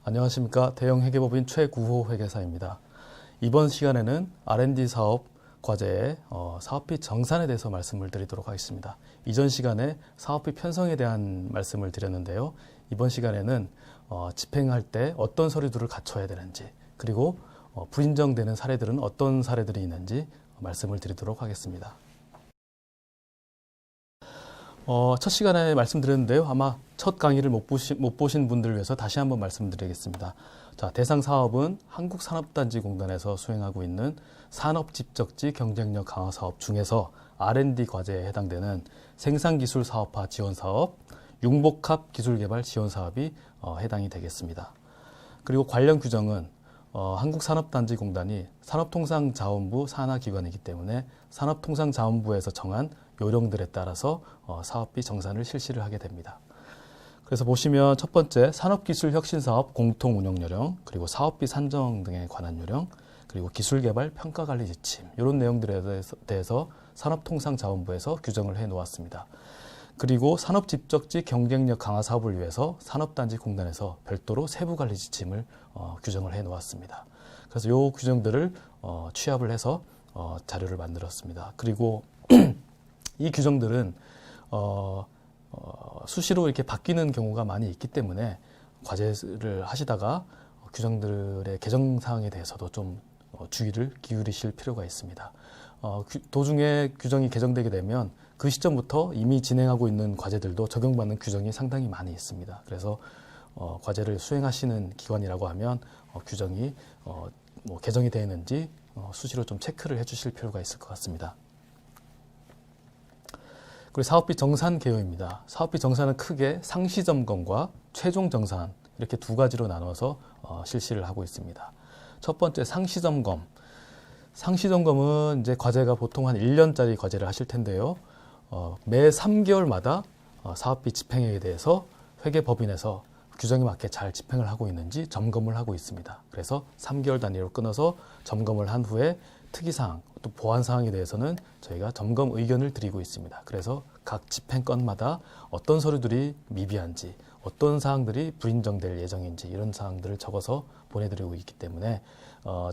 안녕하십니까. 대형 회계법인 최구호 회계사입니다. 이번 시간에는 R&D 사업 과제의 사업비 정산에 대해서 말씀을 드리도록 하겠습니다. 이전 시간에 사업비 편성에 대한 말씀을 드렸는데요. 이번 시간에는 집행할 때 어떤 서류들을 갖춰야 되는지, 그리고 불인정되는 사례들은 어떤 사례들이 있는지 말씀을 드리도록 하겠습니다. 첫 시간에 말씀드렸는데요. 아마 첫 강의를 못 보신 분들을 위해서 다시 한번 말씀드리겠습니다. 자, 대상 사업은 한국산업단지공단에서 수행하고 있는 산업집적지 경쟁력 강화 사업 중에서 R&D 과제에 해당되는 생산기술 사업화 지원 사업, 융복합 기술개발 지원 사업이 해당이 되겠습니다. 그리고 관련 규정은 한국산업단지공단이 산업통상자원부 산하기관이기 때문에 산업통상자원부에서 정한 요령들에 따라서 사업비 정산을 실시를 하게 됩니다. 그래서 보시면 첫 번째 산업기술혁신사업 공통운영요령, 그리고 사업비 산정 등에 관한 요령, 그리고 기술개발 평가관리 지침, 이런 내용들에 대해서 산업통상자원부에서 규정을 해 놓았습니다. 그리고 산업집적지 경쟁력 강화 사업을 위해서 산업단지공단에서 별도로 세부관리 지침을 규정을 해 놓았습니다. 그래서 이 규정들을 취합을 해서 자료를 만들었습니다. 그리고 이 규정들은 수시로 이렇게 바뀌는 경우가 많이 있기 때문에 과제를 하시다가 규정들의 개정 사항에 대해서도 좀 주의를 기울이실 필요가 있습니다. 도중에 규정이 개정되게 되면 그 시점부터 이미 진행하고 있는 과제들도 적용받는 규정이 상당히 많이 있습니다. 그래서 과제를 수행하시는 기관이라고 하면 규정이 개정이 되어 있는지 수시로 좀 체크를 해주실 필요가 있을 것 같습니다. 그리고 사업비 정산 개요입니다. 사업비 정산은 크게 상시점검과 최종 정산 이렇게 두 가지로 나눠서 실시를 하고 있습니다. 첫 번째 상시점검. 상시점검은 이제 과제가 보통 한 1년짜리 과제를 하실 텐데요. 매 3개월마다 사업비 집행에 대해서 회계법인에서 규정에 맞게 잘 집행을 하고 있는지 점검을 하고 있습니다. 그래서 3개월 단위로 끊어서 점검을 한 후에 특이사항, 또 보완사항에 대해서는 저희가 점검 의견을 드리고 있습니다. 그래서 각 집행건마다 어떤 서류들이 미비한지, 어떤 사항들이 불인정될 예정인지 이런 사항들을 적어서 보내드리고 있기 때문에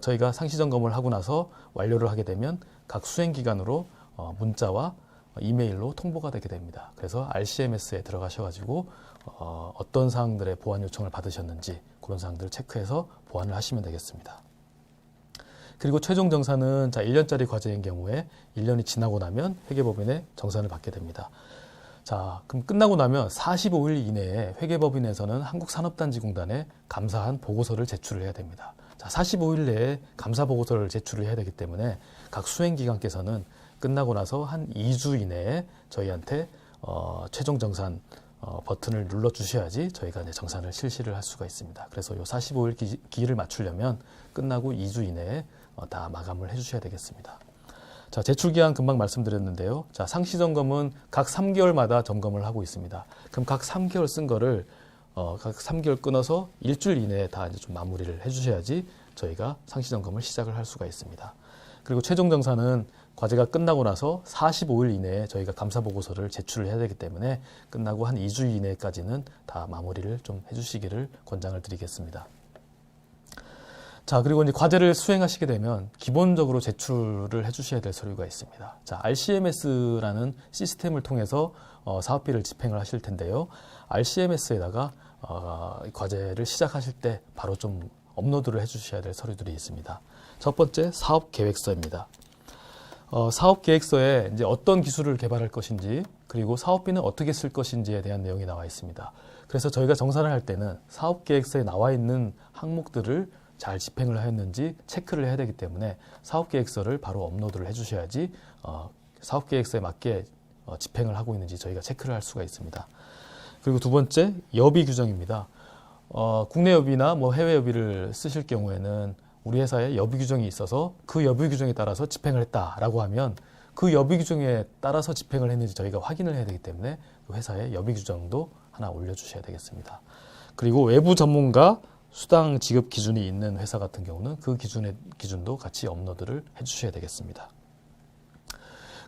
저희가 상시점검을 하고 나서 완료를 하게 되면 각 수행기관으로 문자와 이메일로 통보가 되게 됩니다. 그래서 RCMS에 들어가셔가지고 어떤 사항들의 보완 요청을 받으셨는지 그런 사항들을 체크해서 보완을 하시면 되겠습니다. 그리고 최종 정산은 1년짜리 과제인 경우에 1년이 지나고 나면 회계법인에 정산을 받게 됩니다. 자, 그럼 끝나고 나면 45일 이내에 회계법인에서는 한국산업단지공단에 감사한 보고서를 제출을 해야 됩니다. 자, 45일 내에 감사 보고서를 제출을 해야 되기 때문에 각 수행기관께서는 끝나고 나서 한 2주 이내에 저희한테 최종 정산 버튼을 눌러 주셔야지 저희가 이제 정산을 실시를 할 수가 있습니다. 그래서 이 45일 기일을 맞추려면 끝나고 2주 이내에 다 마감을 해 주셔야 되겠습니다. 자, 제출기한 금방 말씀드렸는데요. 자, 상시점검은 각 3개월마다 점검을 하고 있습니다. 그럼 각 3개월 쓴 거를 각 3개월 끊어서 일주일 이내에 다 이제 좀 마무리를 해 주셔야지 저희가 상시점검을 시작을 할 수가 있습니다. 그리고 최종 정산은 과제가 끝나고 나서 45일 이내에 저희가 감사 보고서를 제출을 해야 되기 때문에 끝나고 한 2주 이내까지는 다 마무리를 좀 해주시기를 권장을 드리겠습니다. 자, 그리고 이제 과제를 수행하시게 되면 기본적으로 제출을 해주셔야 될 서류가 있습니다. 자, RCMS라는 시스템을 통해서 사업비를 집행을 하실 텐데요. RCMS에다가 과제를 시작하실 때 바로 좀 업로드를 해주셔야 될 서류들이 있습니다. 첫 번째 사업계획서입니다. 사업계획서에 이제 어떤 기술을 개발할 것인지, 그리고 사업비는 어떻게 쓸 것인지에 대한 내용이 나와 있습니다. 그래서 저희가 정산을 할 때는 사업계획서에 나와 있는 항목들을 잘 집행을 하였는지 체크를 해야 되기 때문에 사업계획서를 바로 업로드를 해주셔야지 사업계획서에 맞게 집행을 하고 있는지 저희가 체크를 할 수가 있습니다. 그리고 두 번째 여비 규정입니다. 국내 여비나 해외 여비를 쓰실 경우에는 우리 회사에 여비 규정이 있어서 그 여비 규정에 따라서 집행을 했다라고 하면 그 여비 규정에 따라서 집행을 했는지 저희가 확인을 해야 되기 때문에 그 회사의 여비 규정도 하나 올려주셔야 되겠습니다. 그리고 외부 전문가 수당 지급 기준이 있는 회사 같은 경우는 그 기준도 같이 업로드를 해주셔야 되겠습니다.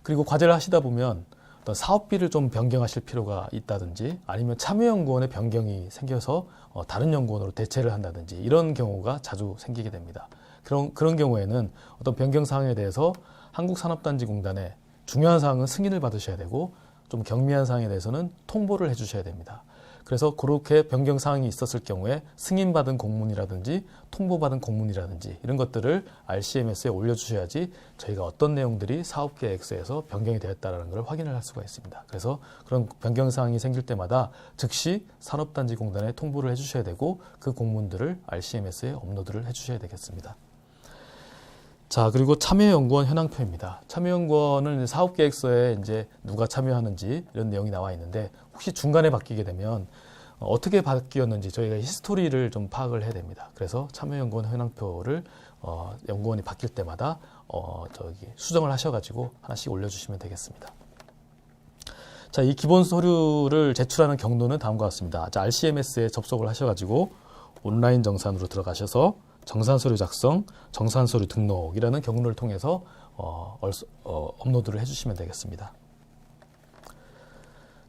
그리고 과제를 하시다 보면 어떤 사업비를 좀 변경하실 필요가 있다든지 아니면 참여연구원의 변경이 생겨서 다른 연구원으로 대체를 한다든지 이런 경우가 자주 생기게 됩니다. 그런 경우에는 어떤 변경 사항에 대해서 한국산업단지공단에 중요한 사항은 승인을 받으셔야 되고 좀 경미한 사항에 대해서는 통보를 해주셔야 됩니다. 그래서 그렇게 변경 사항이 있었을 경우에 승인받은 공문이라든지 통보받은 공문이라든지 이런 것들을 RCMS에 올려주셔야지 저희가 어떤 내용들이 사업계획서에서 변경이 되었다는 걸 확인을 할 수가 있습니다. 그래서 그런 변경 사항이 생길 때마다 즉시 산업단지공단에 통보를 해주셔야 되고 그 공문들을 RCMS에 업로드를 해주셔야 되겠습니다. 자, 그리고 참여연구원 현황표입니다. 참여연구원은 사업계획서에 이제 누가 참여하는지 이런 내용이 나와 있는데 혹시 중간에 바뀌게 되면 어떻게 바뀌었는지 저희가 히스토리를 좀 파악을 해야 됩니다. 그래서 참여연구원 현황표를 연구원이 바뀔 때마다 수정을 하셔가지고 하나씩 올려주시면 되겠습니다. 자, 이 기본 서류를 제출하는 경로는 다음과 같습니다. 자, RCMS에 접속을 하셔가지고 온라인 정산으로 들어가셔서 정산서류 작성, 정산서류 등록이라는 경로를 통해서 업로드를 해주시면 되겠습니다.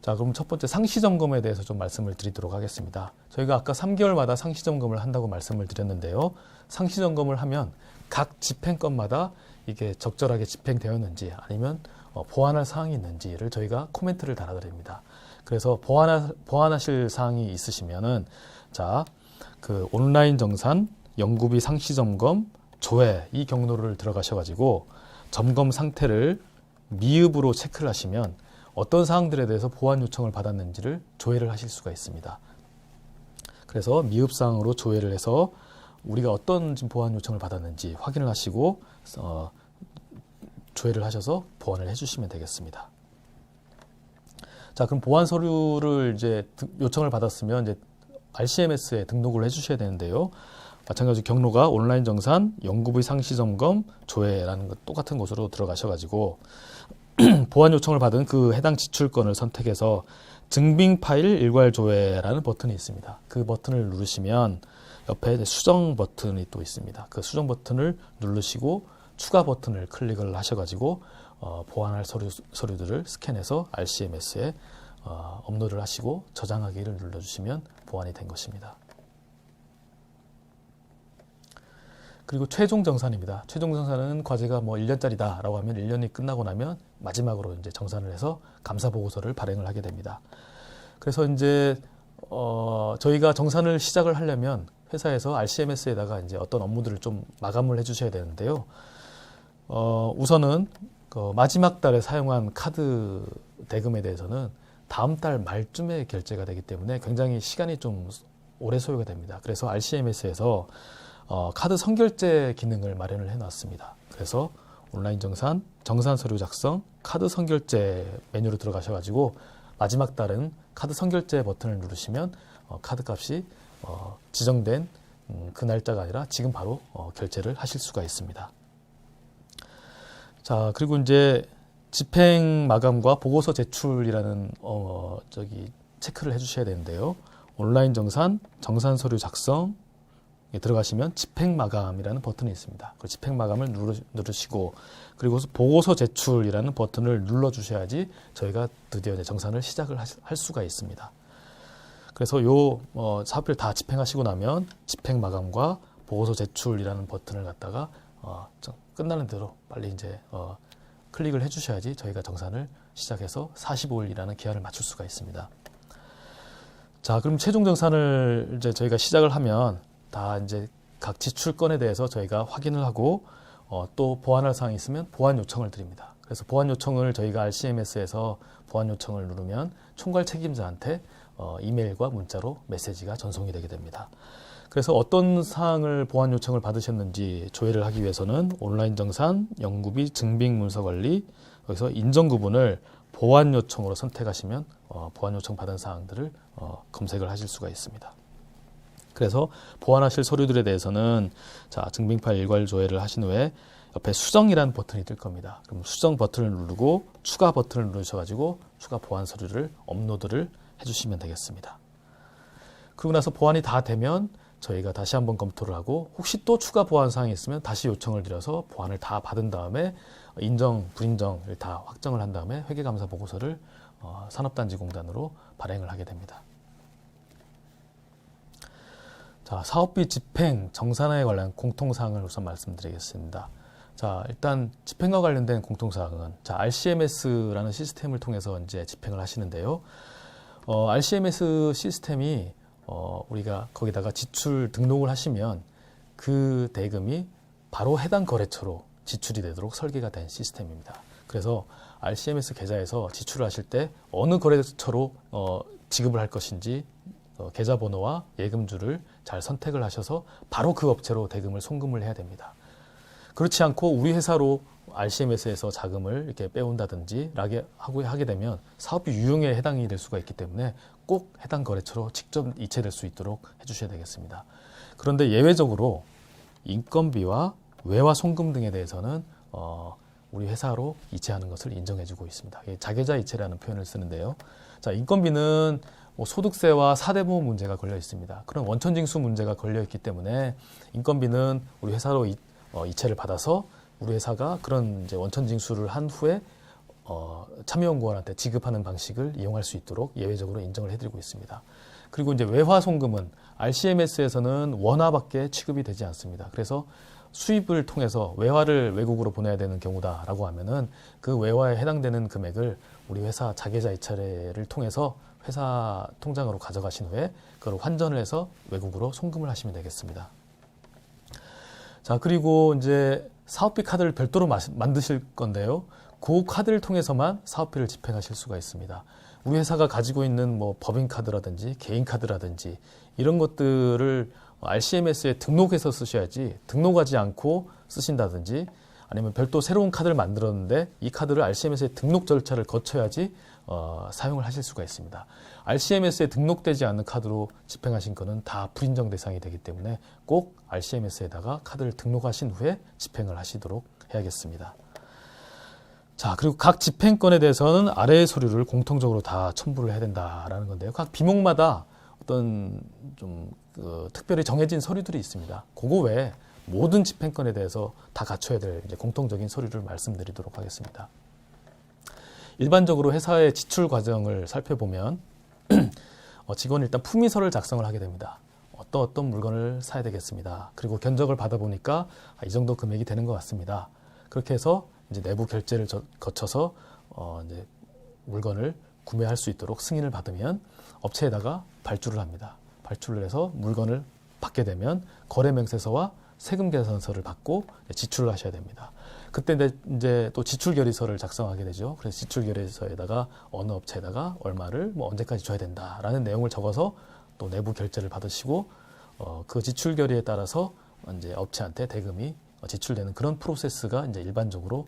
자, 그럼 첫 번째 상시점검에 대해서 좀 말씀을 드리도록 하겠습니다. 저희가 아까 3개월마다 상시점검을 한다고 말씀을 드렸는데요. 상시점검을 하면 각 집행건마다 이게 적절하게 집행되었는지 아니면 보완할 사항이 있는지를 저희가 코멘트를 달아드립니다. 그래서 보완하실 사항이 있으시면은 자, 그 온라인 정산, 연구비 상시점검, 조회 이 경로를 들어가셔가지고 점검 상태를 미흡으로 체크를 하시면 어떤 사항들에 대해서 보완 요청을 받았는지를 조회를 하실 수가 있습니다. 그래서 미흡 사항으로 조회를 해서 우리가 어떤 보완 요청을 받았는지 확인을 하시고 조회를 하셔서 보완을 해주시면 되겠습니다. 자, 그럼 보완 서류를 이제 요청을 받았으면 이제 RCMS에 등록을 해주셔야 되는데요. 마찬가지로 경로가 온라인 정산, 연구비 상시 점검, 조회라는 것 똑같은 곳으로 들어가셔가지고 보완 요청을 받은 그 해당 지출건을 선택해서 증빙 파일 일괄 조회라는 버튼이 있습니다. 그 버튼을 누르시면 옆에 수정 버튼이 또 있습니다. 그 수정 버튼을 누르시고 추가 버튼을 클릭을 하셔가지고 보완할 서류들을 스캔해서 RCMS에 업로드를 하시고 저장하기를 눌러주시면 보완이 된 것입니다. 그리고 최종 정산입니다. 최종 정산은 과제가 뭐 1년짜리다 라고 하면 1년이 끝나고 나면 마지막으로 이제 정산을 해서 감사 보고서를 발행을 하게 됩니다. 그래서 이제 저희가 정산을 시작을 하려면 회사에서 RCMS에다가 이제 어떤 업무들을 좀 마감을 해주셔야 되는데요. 우선은 그 마지막 달에 사용한 카드 대금에 대해서는 다음 달 말쯤에 결제가 되기 때문에 굉장히 시간이 좀 오래 소요가 됩니다. 그래서 RCMS에서 카드 선결제 기능을 마련을 해놨습니다. 그래서 온라인 정산, 정산 서류 작성, 카드 선결제 메뉴로 들어가셔가지고 마지막 달은 카드 선결제 버튼을 누르시면 카드 값이 지정된 그 날짜가 아니라 지금 바로 결제를 하실 수가 있습니다. 자, 그리고 이제 집행 마감과 보고서 제출이라는 체크를 해주셔야 되는데요. 온라인 정산, 정산 서류 작성 들어가시면 집행 마감이라는 버튼이 있습니다. 그 집행 마감을 누르시고 그리고 보고서 제출이라는 버튼을 눌러 주셔야지 저희가 드디어 이제 정산을 시작을 할 수가 있습니다. 그래서 요 사업비를 다 집행하시고 나면 집행 마감과 보고서 제출이라는 버튼을 갖다가 끝나는 대로 빨리 이제 클릭을 해주셔야지 저희가 정산을 시작해서 45일이라는 기한을 맞출 수가 있습니다. 자, 그럼 최종 정산을 이제 저희가 시작을 하면 다 이제 각 지출건에 대해서 저희가 확인을 하고 또 보완할 사항이 있으면 보완 요청을 드립니다. 그래서 보완 요청을 저희가 RCMS에서 보완 요청을 누르면 총괄 책임자한테 이메일과 문자로 메시지가 전송이 되게 됩니다. 그래서 어떤 사항을 보완 요청을 받으셨는지 조회를 하기 위해서는 온라인 정산, 연구비, 증빙 문서 관리 여기서 인정 구분을 보완 요청으로 선택하시면 보완 요청 받은 사항들을 검색을 하실 수가 있습니다. 그래서 보완하실 서류들에 대해서는 자, 증빙 파일 일괄 조회를 하신 후에 옆에 수정이라는 버튼이 뜰 겁니다. 그럼 수정 버튼을 누르고 추가 버튼을 누르셔가지고 추가 보완 서류를 업로드를 해주시면 되겠습니다. 그러고 나서 보완이 다 되면 저희가 다시 한번 검토를 하고 혹시 또 추가 보완 사항이 있으면 다시 요청을 드려서 보완을 다 받은 다음에 인정, 불인정을 다 확정을 한 다음에 회계감사 보고서를 산업단지공단으로 발행을 하게 됩니다. 자, 사업비 집행 정산에 관련 공통사항을 우선 말씀드리겠습니다. 자, 일단 집행과 관련된 공통사항은 자, RCMS라는 시스템을 통해서 이제 집행을 하시는데요. RCMS 시스템이 우리가 거기다가 지출 등록을 하시면 그 대금이 바로 해당 거래처로 지출이 되도록 설계가 된 시스템입니다. 그래서 RCMS 계좌에서 지출을 하실 때 어느 거래처로 지급을 할 것인지 계좌번호와 예금주를 잘 선택을 하셔서 바로 그 업체로 대금을 송금을 해야 됩니다. 그렇지 않고 우리 회사로 RCMS에서 자금을 이렇게 빼온다든지 하게 되면 사업비 유용에 해당이 될 수가 있기 때문에 꼭 해당 거래처로 직접 이체될 수 있도록 해주셔야 되겠습니다. 그런데 예외적으로 인건비와 외화 송금 등에 대해서는 우리 회사로 이체하는 것을 인정해주고 있습니다. 자계자 이체라는 표현을 쓰는데요. 자, 인건비는 소득세와 사대보험 문제가 걸려 있습니다. 그런 원천징수 문제가 걸려 있기 때문에 인건비는 우리 회사로 이체를 받아서 우리 회사가 그런 이제 원천징수를 한 후에 참여연구원한테 지급하는 방식을 이용할 수 있도록 예외적으로 인정을 해드리고 있습니다. 그리고 이제 외화송금은 RCMS에서는 원화밖에 취급이 되지 않습니다. 그래서 수입을 통해서 외화를 외국으로 보내야 되는 경우다라고 하면은 그 외화에 해당되는 금액을 우리 회사 자계자 이체를 통해서 회사 통장으로 가져가신 후에 그걸 환전을 해서 외국으로 송금을 하시면 되겠습니다. 자, 그리고 이제 사업비 카드를 별도로 만드실 건데요. 그 카드를 통해서만 사업비를 집행하실 수가 있습니다. 우리 회사가 가지고 있는 뭐 법인카드라든지 개인카드라든지 이런 것들을 RCMS에 등록해서 쓰셔야지 등록하지 않고 쓰신다든지 아니면 별도 새로운 카드를 만들었는데 이 카드를 RCMS에 등록 절차를 거쳐야지 사용을 하실 수가 있습니다. RCMS에 등록되지 않는 카드로 집행하신 거는 다 불인정 대상이 되기 때문에 꼭 RCMS에다가 카드를 등록하신 후에 집행을 하시도록 해야겠습니다. 자, 그리고 각 집행권에 대해서는 아래의 서류를 공통적으로 다 첨부를 해야 된다라는 건데요. 각 비목마다 어떤 좀 특별히 정해진 서류들이 있습니다. 그거 외에 모든 집행권에 대해서 다 갖춰야 될 이제 공통적인 서류를 말씀드리도록 하겠습니다. 일반적으로 회사의 지출 과정을 살펴보면 직원이 일단 품위서를 작성을 하게 됩니다. 어떤 물건을 사야 되겠습니다. 그리고 견적을 받아보니까 이 정도 금액이 되는 것 같습니다. 그렇게 해서 이제 내부 결제를 거쳐서 이제 물건을 구매할 수 있도록 승인을 받으면 업체에다가 발주를 합니다. 발주를 해서 물건을 받게 되면 거래명세서와 세금계산서를 받고 지출을 하셔야 됩니다. 그때 이제 또 지출결의서를 작성하게 되죠. 그래서 지출결의서에다가 어느 업체에다가 얼마를 뭐 언제까지 줘야 된다라는 내용을 적어서 또 내부 결제를 받으시고 그 지출결의에 따라서 이제 업체한테 대금이 지출되는 그런 프로세스가 이제 일반적으로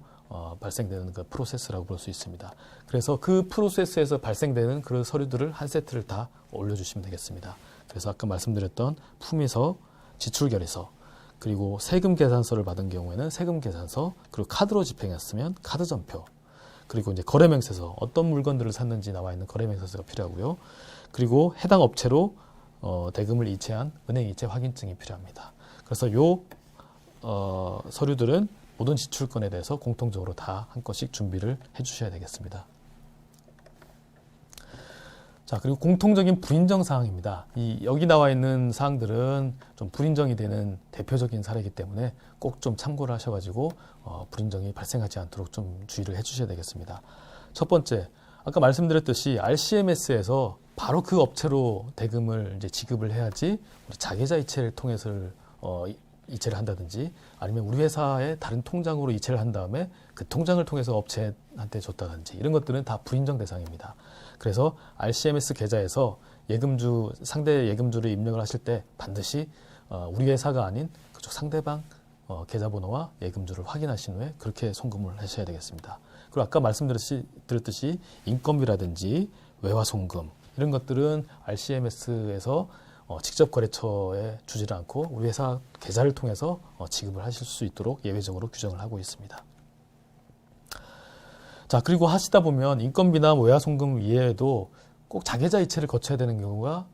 발생되는 그 프로세스라고 볼 수 있습니다. 그래서 그 프로세스에서 발생되는 그 서류들을 한 세트를 다 올려주시면 되겠습니다. 그래서 아까 말씀드렸던 품위서, 지출결의서, 그리고 세금 계산서를 받은 경우에는 세금 계산서, 그리고 카드로 집행했으면 카드 전표, 그리고 이제 거래명세서, 어떤 물건들을 샀는지 나와 있는 거래명세서가 필요하고요. 그리고 해당 업체로 대금을 이체한 은행 이체 확인증이 필요합니다. 그래서 요 서류들은 모든 지출권에 대해서 공통적으로 다 한 건씩 준비를 해주셔야 되겠습니다. 자, 그리고 공통적인 불인정 사항입니다. 여기 나와 있는 사항들은 좀 불인정이 되는 대표적인 사례이기 때문에 꼭 좀 참고를 하셔가지고 불인정이 발생하지 않도록 좀 주의를 해주셔야 되겠습니다. 첫 번째, 아까 말씀드렸듯이 RCMS에서 바로 그 업체로 대금을 이제 지급을 해야지 우리 자계자 이체를 통해서 이체를 한다든지 아니면 우리 회사의 다른 통장으로 이체를 한 다음에 그 통장을 통해서 업체한테 줬다든지 이런 것들은 다 불인정 대상입니다. 그래서 RCMS 계좌에서 예금주, 상대 예금주를 입력을 하실 때 반드시 우리 회사가 아닌 그쪽 상대방 계좌번호와 예금주를 확인하신 후에 그렇게 송금을 하셔야 되겠습니다. 그리고 아까 말씀드렸듯이 인건비라든지 외화송금 이런 것들은 RCMS에서 직접 거래처에 주지를 않고 우리 회사 계좌를 통해서 지급을 하실 수 있도록 예외적으로 규정을 하고 있습니다. 자, 그리고 하시다 보면 인건비나 외화송금 이외에도 꼭 자계자 이체를 거쳐야 되는 경우가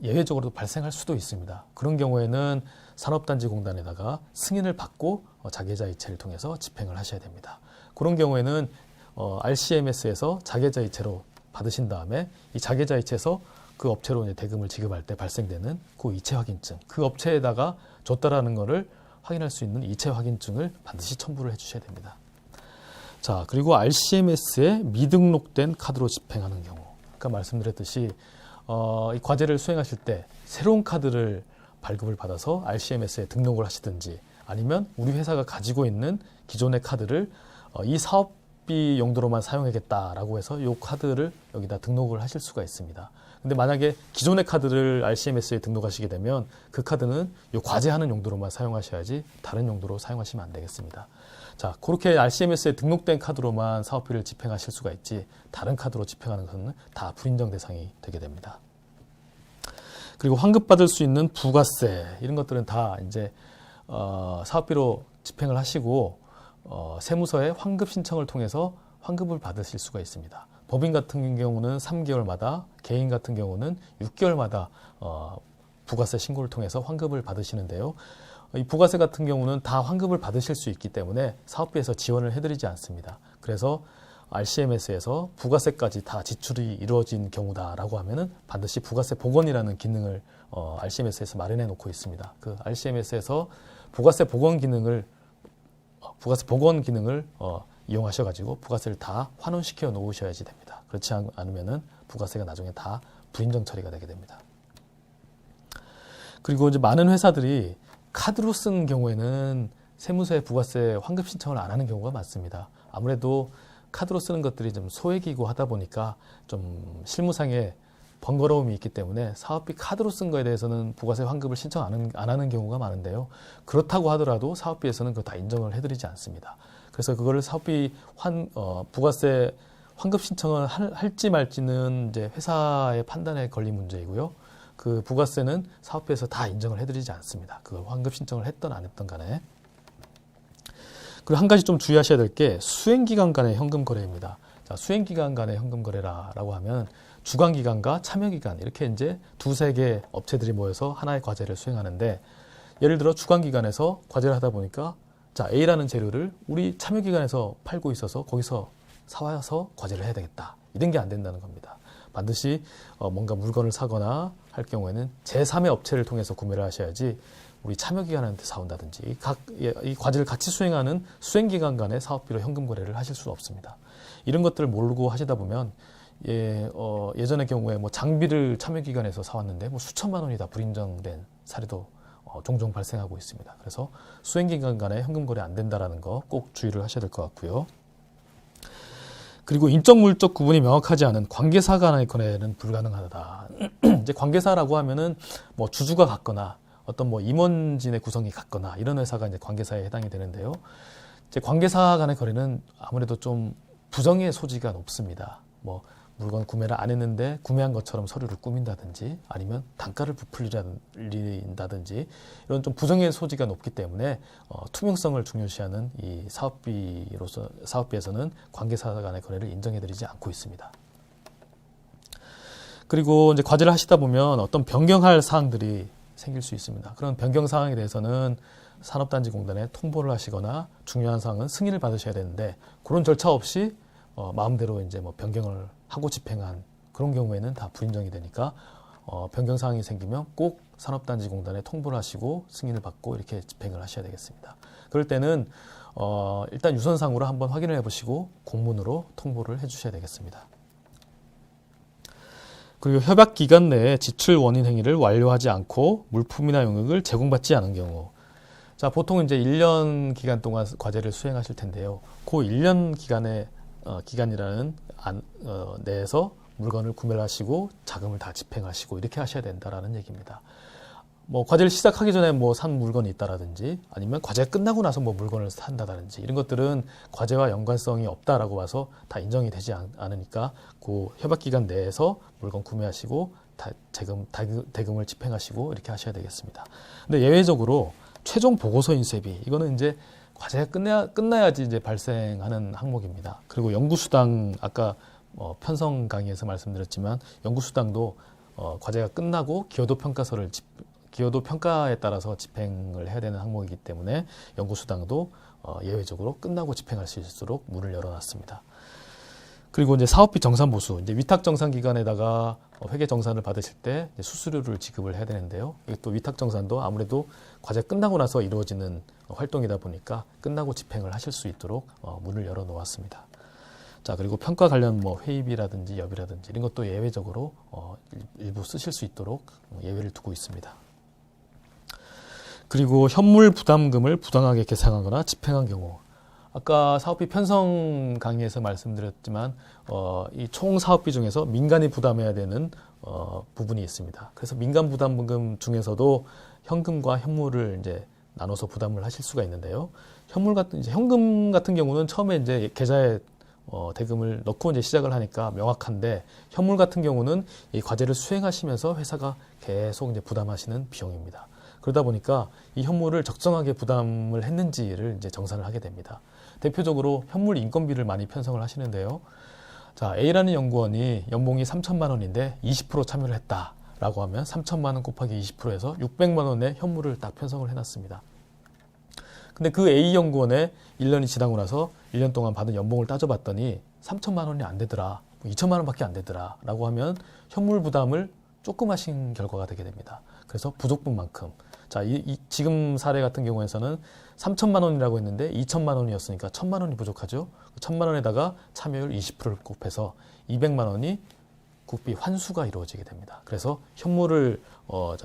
예외적으로 발생할 수도 있습니다. 그런 경우에는 산업단지공단에다가 승인을 받고 자계자 이체를 통해서 집행을 하셔야 됩니다. 그런 경우에는 RCMS에서 자계자 이체로 받으신 다음에 이 자계자 이체에서 그 업체로 이제 대금을 지급할 때 발생되는 그 이체 확인증, 그 업체에다가 줬다라는 것을 확인할 수 있는 이체 확인증을 반드시 첨부를 해주셔야 됩니다. 자, 그리고 RCMS에 미등록된 카드로 집행하는 경우, 아까 말씀드렸듯이 이 과제를 수행하실 때 새로운 카드를 발급을 받아서 RCMS에 등록을 하시든지 아니면 우리 회사가 가지고 있는 기존의 카드를 이 사업비 용도로만 사용하겠다라고 해서 이 카드를 여기다 등록을 하실 수가 있습니다. 근데 만약에 기존의 카드를 RCMS에 등록하시게 되면 그 카드는 이 과제하는 용도로만 사용하셔야지 다른 용도로 사용하시면 안 되겠습니다. 자, 그렇게 RCMS에 등록된 카드로만 사업비를 집행하실 수가 있지 다른 카드로 집행하는 것은 다 불인정 대상이 되게 됩니다. 그리고 환급받을 수 있는 부가세 이런 것들은 다 이제 사업비로 집행을 하시고 세무서에 환급 신청을 통해서 환급을 받으실 수가 있습니다. 법인 같은 경우는 3개월마다, 개인 같은 경우는 6개월마다 부가세 신고를 통해서 환급을 받으시는데요. 이 부가세 같은 경우는 다 환급을 받으실 수 있기 때문에 사업비에서 지원을 해드리지 않습니다. 그래서 RCMS에서 부가세까지 다 지출이 이루어진 경우다라고 하면은 반드시 부가세 복원이라는 기능을 RCMS에서 마련해 놓고 있습니다. 그 RCMS에서 부가세 복원 기능을 이용하셔가지고 부가세를 다 환원시켜 놓으셔야지 됩니다. 그렇지 않으면은 부가세가 나중에 다 불인정 처리가 되게 됩니다. 그리고 이제 많은 회사들이 카드로 쓴 경우에는 세무서에 부가세 환급 신청을 안 하는 경우가 많습니다. 아무래도 카드로 쓰는 것들이 좀 소액이고 하다 보니까 좀 실무상의 번거로움이 있기 때문에 사업비 카드로 쓴 거에 대해서는 부가세 환급을 신청 안 하는 경우가 많은데요. 그렇다고 하더라도 사업비에서는 그거 다 인정을 해드리지 않습니다. 그래서 그거를 사업비 부가세 환급 신청을 할지 말지는 이제 회사의 판단에 걸린 문제이고요. 그 부가세는 사업비에서 다 인정을 해드리지 않습니다. 그 환급 신청을 했던 안 했던 간에. 그리고 한 가지 좀 주의하셔야 될 게 수행기간 간의 현금 거래입니다. 자, 수행기간 간의 현금 거래라고 하면 주관기관과 참여기관 이렇게 이제 두세 개 업체들이 모여서 하나의 과제를 수행하는데 예를 들어 주관기관에서 과제를 하다 보니까 자, A라는 재료를 우리 참여기관에서 팔고 있어서 거기서 사와서 과제를 해야 되겠다. 이런 게 안 된다는 겁니다. 반드시 뭔가 물건을 사거나 할 경우에는 제3의 업체를 통해서 구매를 하셔야지 우리 참여기관한테 사온다든지 이 과제를 같이 수행하는 수행기관 간의 사업비로 현금 거래를 하실 수 없습니다. 이런 것들을 모르고 하시다 보면 예전의 경우에 뭐 장비를 참여기관에서 사왔는데 뭐 수천만 원이 다 불인정된 사례도 종종 발생하고 있습니다. 그래서 수행기관 간의 현금 거래 안 된다라는 거 꼭 주의를 하셔야 될 것 같고요. 그리고 인적 물적 구분이 명확하지 않은 관계사 간의 거래는 불가능하다. 이제 관계사라고 하면은 뭐 주주가 같거나 어떤 뭐 임원진의 구성이 같거나 이런 회사가 이제 관계사에 해당이 되는데요. 이제 관계사 간의 거래는 아무래도 좀 부정의 소지가 높습니다. 뭐 물건 구매를 안 했는데 구매한 것처럼 서류를 꾸민다든지 아니면 단가를 부풀린다든지 이런 좀 부정의 소지가 높기 때문에 투명성을 중요시하는 이 사업비에서는 관계사 간의 거래를 인정해드리지 않고 있습니다. 그리고 이제 과제를 하시다 보면 어떤 변경할 사항들이 생길 수 있습니다. 그런 변경 사항에 대해서는 산업단지공단에 통보를 하시거나 중요한 사항은 승인을 받으셔야 되는데 그런 절차 없이 마음대로 이제 뭐 변경을 하고 집행한 그런 경우에는 다 불인정이 되니까 변경 사항이 생기면 꼭 산업단지공단에 통보를 하시고 승인을 받고 이렇게 집행을 하셔야 되겠습니다. 그럴 때는 일단 유선상으로 한번 확인을 해보시고 공문으로 통보를 해주셔야 되겠습니다. 그리고 협약 기간 내에 지출 원인 행위를 완료하지 않고 물품이나 용역을 제공받지 않은 경우. 자, 보통 이제 1년 기간 동안 과제를 수행하실 텐데요. 그 1년 기간이라는 내에서 물건을 구매를 하시고 자금을 다 집행하시고 이렇게 하셔야 된다라는 얘기입니다. 뭐 과제를 시작하기 전에 뭐 산 물건이 있다라든지 아니면 과제가 끝나고 나서 뭐 물건을 산다든지 이런 것들은 과제와 연관성이 없다라고 봐서 다 인정이 되지 않으니까 그 협약 기간 내에서 물건 구매하시고 대금을 집행하시고 이렇게 하셔야 되겠습니다. 근데 예외적으로 최종 보고서 인쇄비 이거는 이제 과제가 끝나야지 이제 발생하는 항목입니다. 그리고 연구수당 아까 편성 강의에서 말씀드렸지만 연구수당도 과제가 끝나고 기여도 평가에 따라서 집행을 해야 되는 항목이기 때문에 연구수당도 예외적으로 끝나고 집행할 수 있도록 문을 열어놨습니다. 그리고 이제 사업비 정산 보수, 이제 위탁 정산 기간에다가 회계 정산을 받으실 때 수수료를 지급을 해야 되는데요. 또 위탁 정산도 아무래도 과제 끝나고 나서 이루어지는 활동이다 보니까 끝나고 집행을 하실 수 있도록 문을 열어 놓았습니다. 자, 그리고 평가 관련 회의비라든지 여비라든지 이런 것도 예외적으로 일부 쓰실 수 있도록 예외를 두고 있습니다. 그리고 현물 부담금을 부당하게 계상하거나 집행한 경우, 아까 사업비 편성 강의에서 말씀드렸지만 이 총 사업비 중에서 민간이 부담해야 되는 부분이 있습니다. 그래서 민간 부담금 중에서도 현금과 현물을 이제 나눠서 부담을 하실 수가 있는데요. 현금 같은 경우는 처음에 이제 계좌에 대금을 넣고 이제 시작을 하니까 명확한데, 현물 같은 경우는 이 과제를 수행하시면서 회사가 계속 이제 부담하시는 비용입니다. 그러다 보니까 이 현물을 적정하게 부담을 했는지를 이제 정산을 하게 됩니다. 대표적으로 현물 인건비를 많이 편성을 하시는데요. 자, A라는 연구원이 연봉이 3천만 원인데 20% 참여를 했다라고 하면 3천만 원 곱하기 20%에서 600만 원의 현물을 딱 편성을 해놨습니다. 근데 그 A 연구원에 1년이 지나고 나서 1년 동안 받은 연봉을 따져봤더니 3천만 원이 안 되더라, 2천만 원밖에 안 되더라 라고 하면 현물 부담을 조금 하신 결과가 되게 됩니다. 그래서 부족분만큼, 자, 지금 사례 같은 경우에서는 3천만 원이라고 했는데 2천만 원이었으니까 1천만 원이 부족하죠. 1천만 원에다가 참여율 20%를 곱해서 200만 원이 국비 환수가 이루어지게 됩니다. 그래서 현물을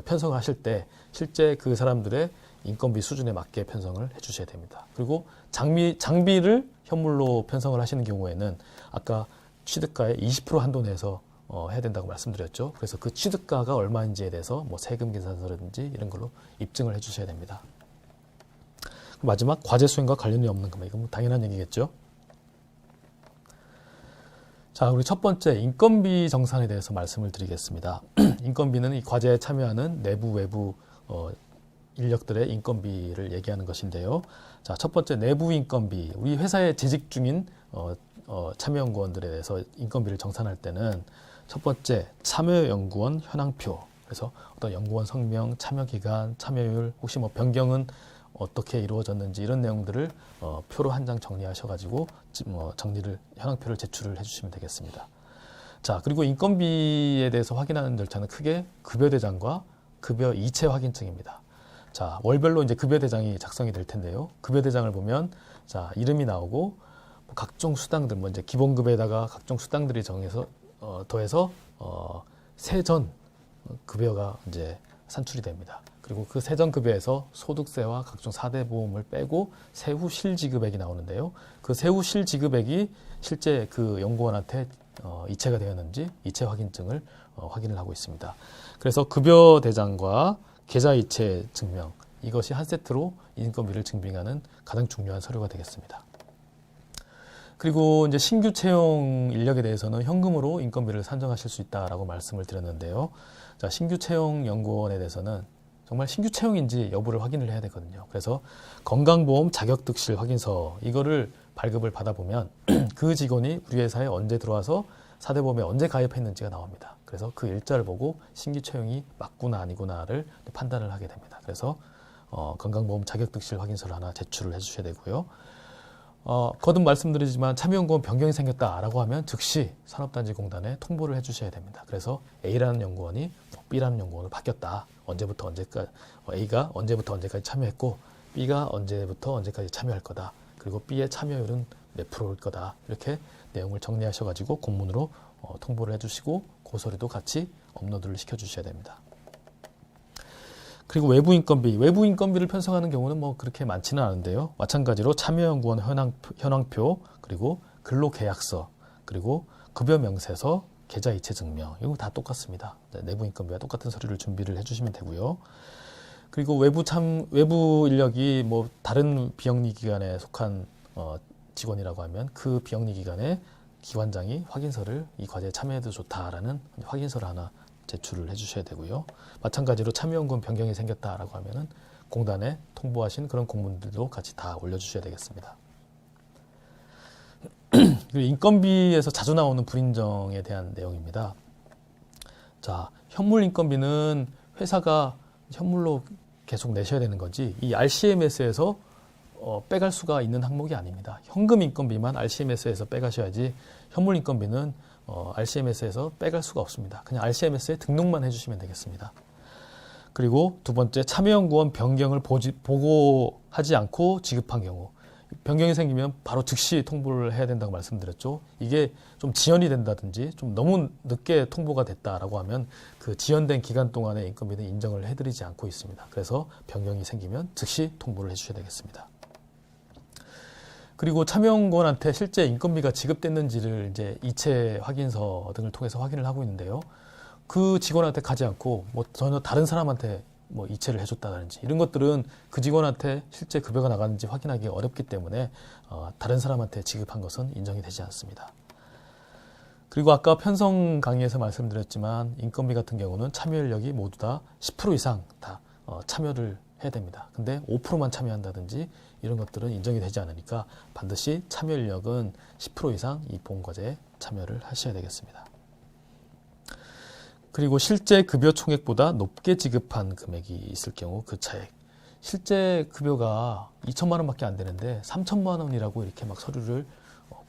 편성을 하실 때 실제 그 사람들의 인건비 수준에 맞게 편성을 해주셔야 됩니다. 그리고 장비를 현물로 편성을 하시는 경우에는 아까 취득가의 20% 한도 내에서 해야 된다고 말씀드렸죠. 그래서 그 취득가가 얼마인지에 대해서 세금 계산서라든지 이런 걸로 입증을 해주셔야 됩니다. 마지막, 과제 수행과 관련이 없는 금액. 이건 당연한 얘기겠죠. 자, 우리 첫 번째 인건비 정산에 대해서 말씀을 드리겠습니다. 인건비는 이 과제에 참여하는 내부, 외부 인력들의 인건비를 얘기하는 것인데요. 자, 첫 번째 내부 인건비. 우리 회사에 재직 중인 참여연구원들에 대해서 인건비를 정산할 때는 첫 번째, 참여연구원 현황표. 그래서 어떤 연구원 성명, 참여기간, 참여율, 혹시 변경은 어떻게 이루어졌는지 이런 내용들을 표로 한 장 정리하셔가지고 현황표를 제출을 해주시면 되겠습니다. 자, 그리고 인건비에 대해서 확인하는 절차는 크게 급여대장과 급여 이체 확인증입니다. 자, 월별로 이제 급여대장이 작성이 될 텐데요. 급여대장을 보면 자, 이름이 나오고 각종 수당들, 이제 기본급에다가 각종 수당들이 더해서 세전 급여가 이제 산출이 됩니다. 그리고 그 세전 급여에서 소득세와 각종 4대 보험을 빼고 세후 실지급액이 나오는데요. 그 세후 실지급액이 실제 그 연구원한테 이체가 되었는지 이체 확인증을 확인을 하고 있습니다. 그래서 급여 대장과 계좌 이체 증명, 이것이 한 세트로 인건비를 증빙하는 가장 중요한 서류가 되겠습니다. 그리고 이제 신규 채용 인력에 대해서는 현금으로 인건비를 산정하실 수 있다라고 말씀을 드렸는데요. 자, 신규 채용 연구원에 대해서는 정말 신규 채용인지 여부를 확인을 해야 되거든요. 그래서 건강보험 자격득실 확인서, 이거를 발급을 받아보면 그 직원이 우리 회사에 언제 들어와서 4대 보험에 언제 가입했는지가 나옵니다. 그래서 그 일자를 보고 신규 채용이 맞구나 아니구나를 판단을 하게 됩니다. 그래서 건강보험 자격득실 확인서를 하나 제출을 해주셔야 되고요. 거듭 말씀드리지만 참여연구원 변경이 생겼다라고 하면 즉시 산업단지공단에 통보를 해주셔야 됩니다. 그래서 A라는 연구원이 B라는 연구원으로 바뀌었다. 언제부터 언제까지, A가 언제부터 언제까지 참여했고 B가 언제부터 언제까지 참여할 거다. 그리고 B의 참여율은 몇 프로일 거다. 이렇게 내용을 정리하셔가지고 공문으로 통보를 해주시고 고소리도 같이 업로드를 시켜주셔야 됩니다. 그리고 외부 인건비를 편성하는 경우는 그렇게 많지는 않은데요. 마찬가지로 참여연구원 현황표, 그리고 근로계약서, 그리고 급여명세서, 계좌 이체 증명, 이거 다 똑같습니다. 내부 인건비와 똑같은 서류를 준비를 해주시면 되고요. 그리고 외부 인력이 다른 비영리 기관에 속한 직원이라고 하면 그 비영리 기관의 기관장이 확인서를 이 과제에 참여해도 좋다라는 확인서를 하나 제출을 해주셔야 되고요. 마찬가지로 참여연구원 변경이 생겼다라고 하면은 공단에 통보하신 그런 공문들도 같이 다 올려주셔야 되겠습니다. 그리고 인건비에서 자주 나오는 불인정에 대한 내용입니다. 자, 현물 인건비는 회사가 현물로 계속 내셔야 되는 거지 이 RCMS에서 빼갈 수가 있는 항목이 아닙니다. 현금 인건비만 RCMS에서 빼가셔야지 현물 인건비는 RCMS에서 빼갈 수가 없습니다. 그냥 RCMS에 등록만 해주시면 되겠습니다. 그리고 두 번째, 참여연구원 변경을 보고하지 않고 지급한 경우 변경이 생기면 바로 즉시 통보를 해야 된다고 말씀드렸죠. 이게 좀 지연이 된다든지 좀 너무 늦게 통보가 됐다라고 하면 그 지연된 기간 동안의 인건비는 인정을 해드리지 않고 있습니다. 그래서 변경이 생기면 즉시 통보를 해주셔야 되겠습니다. 그리고 참여연구원한테 실제 인건비가 지급됐는지를 이제 이체 확인서 등을 통해서 확인을 하고 있는데요. 그 직원한테 가지 않고 뭐 전혀 다른 사람한테 뭐 이체를 해줬다든지 이런 것들은 그 직원한테 실제 급여가 나가는지 확인하기 어렵기 때문에 다른 사람한테 지급한 것은 인정이 되지 않습니다. 그리고 아까 편성 강의에서 말씀드렸지만 인건비 같은 경우는 참여 인력이 모두 다 10% 이상 다 참여를 해야 됩니다. 근데 5%만 참여한다든지 이런 것들은 인정이 되지 않으니까 반드시 참여 인력은 10% 이상 이 보험과제에 참여를 하셔야 되겠습니다. 그리고 실제 급여 총액보다 높게 지급한 금액이 있을 경우 그 차액. 실제 급여가 2천만 원밖에 안 되는데 3천만 원이라고 이렇게 막 서류를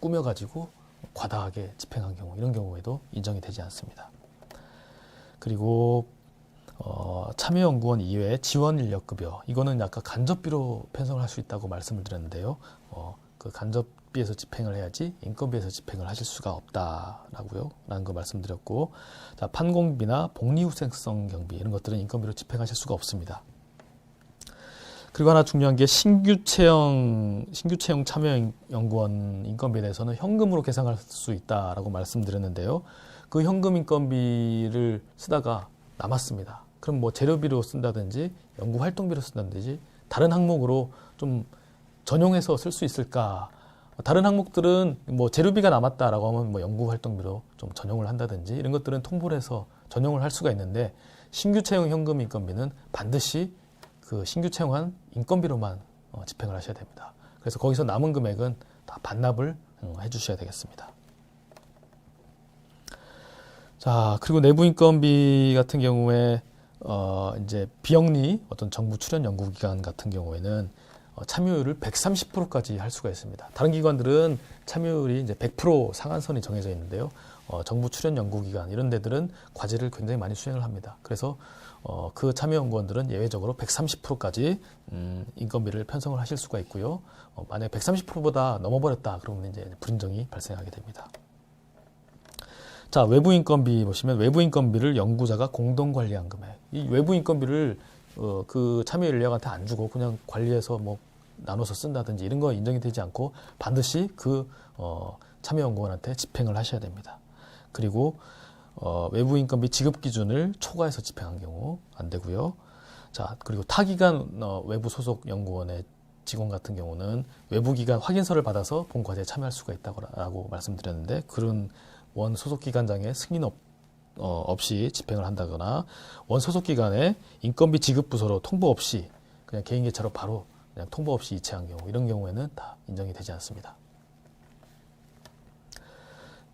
꾸며가지고 과다하게 집행한 경우, 이런 경우에도 인정이 되지 않습니다. 그리고 참여연구원 이외에 지원 인력 급여, 이거는 약간 간접비로 편성을 할 수 있다고 말씀을 드렸는데요. 그 간접비에서 집행을 해야지 인건비에서 집행을 하실 수가 없다라고요. 라는 거 말씀드렸고, 자, 판공비나 복리후생성 경비 이런 것들은 인건비로 집행하실 수가 없습니다. 그리고 하나 중요한 게 신규 채용 참여연구원 인건비에 대해서는 현금으로 계산할 수 있다라고 말씀드렸는데요. 그 현금 인건비를 쓰다가 남았습니다. 그럼 뭐 재료비로 쓴다든지 연구활동비로 쓴다든지 다른 항목으로 좀 전용해서 쓸 수 있을까? 다른 항목들은 뭐 재료비가 남았다라고 하면 뭐 연구활동비로 좀 전용을 한다든지 이런 것들은 통보를 해서 전용을 할 수가 있는데, 신규 채용 현금 인건비는 반드시 그 신규 채용한 인건비로만 집행을 하셔야 됩니다. 그래서 거기서 남은 금액은 다 반납을 해주셔야 되겠습니다. 자, 그리고 내부 인건비 같은 경우에 이제 비영리 어떤 정부 출연 연구기관 같은 경우에는 참여율을 130%까지 할 수가 있습니다. 다른 기관들은 참여율이 이제 100% 상한선이 정해져 있는데요. 정부 출연 연구기관 이런 데들은 과제를 굉장히 많이 수행을 합니다. 그래서 그 참여연구원들은 예외적으로 130%까지 인건비를 편성을 하실 수가 있고요. 만약 130%보다 넘어버렸다 그러면 이제 불인정이 발생하게 됩니다. 자, 외부 인건비 보시면 외부 인건비를 연구자가 공동 관리한 금액. 이 외부 인건비를 그 참여 인력한테 안 주고 그냥 관리해서 뭐 나눠서 쓴다든지 이런 거 인정이 되지 않고 반드시 그 참여연구원한테 집행을 하셔야 됩니다. 그리고 외부 인건비 지급 기준을 초과해서 집행한 경우 안 되고요. 자, 그리고 타기관 외부 소속 연구원의 직원 같은 경우는 외부 기관 확인서를 받아서 본 과제에 참여할 수가 있다고 말씀드렸는데, 그런 원 소속 기관장의 승인 없이 집행을 한다거나 원 소속 기관의 인건비 지급 부서로 통보 없이 그냥 개인 계좌로 바로 그냥 통보 없이 이체한 경우, 이런 경우에는 다 인정이 되지 않습니다.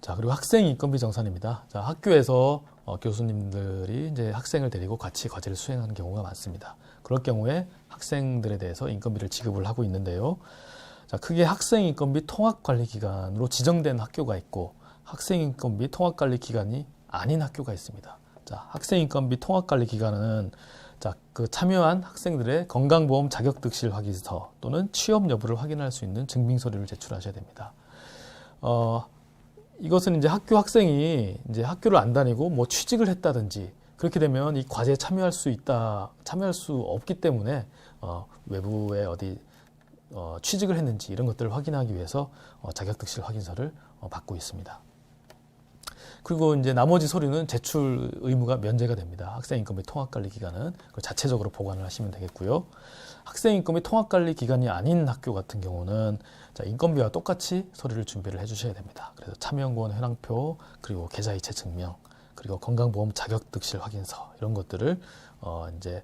자, 그리고 학생 인건비 정산입니다. 자, 학교에서 교수님들이 이제 학생을 데리고 같이 과제를 수행하는 경우가 많습니다. 그럴 경우에 학생들에 대해서 인건비를 지급을 하고 있는데요. 자, 크게 학생 인건비 통합관리기관으로 지정된 학교가 있고 학생 인건비 통합관리기관이 아닌 학교가 있습니다. 자, 학생 인건비 통합관리기관은 자, 그 참여한 학생들의 건강보험 자격득실 확인서 또는 취업 여부를 확인할 수 있는 증빙서류를 제출하셔야 됩니다. 이것은 이제 학교 학생이 이제 학교를 안 다니고 뭐 취직을 했다든지 그렇게 되면 이 과제에 참여할 수 없기 때문에 외부에 어디 취직을 했는지 이런 것들을 확인하기 위해서 자격득실 확인서를 받고 있습니다. 그리고 이제 나머지 서류는 제출 의무가 면제가 됩니다. 학생인건비 통합관리기관은 그걸 자체적으로 보관을 하시면 되겠고요. 학생인건비 통합관리기관이 아닌 학교 같은 경우는 자, 인건비와 똑같이 서류를 준비를 해주셔야 됩니다. 그래서 참여연구원 현황표, 그리고 계좌이체 증명, 그리고 건강보험 자격득실 확인서 이런 것들을 이제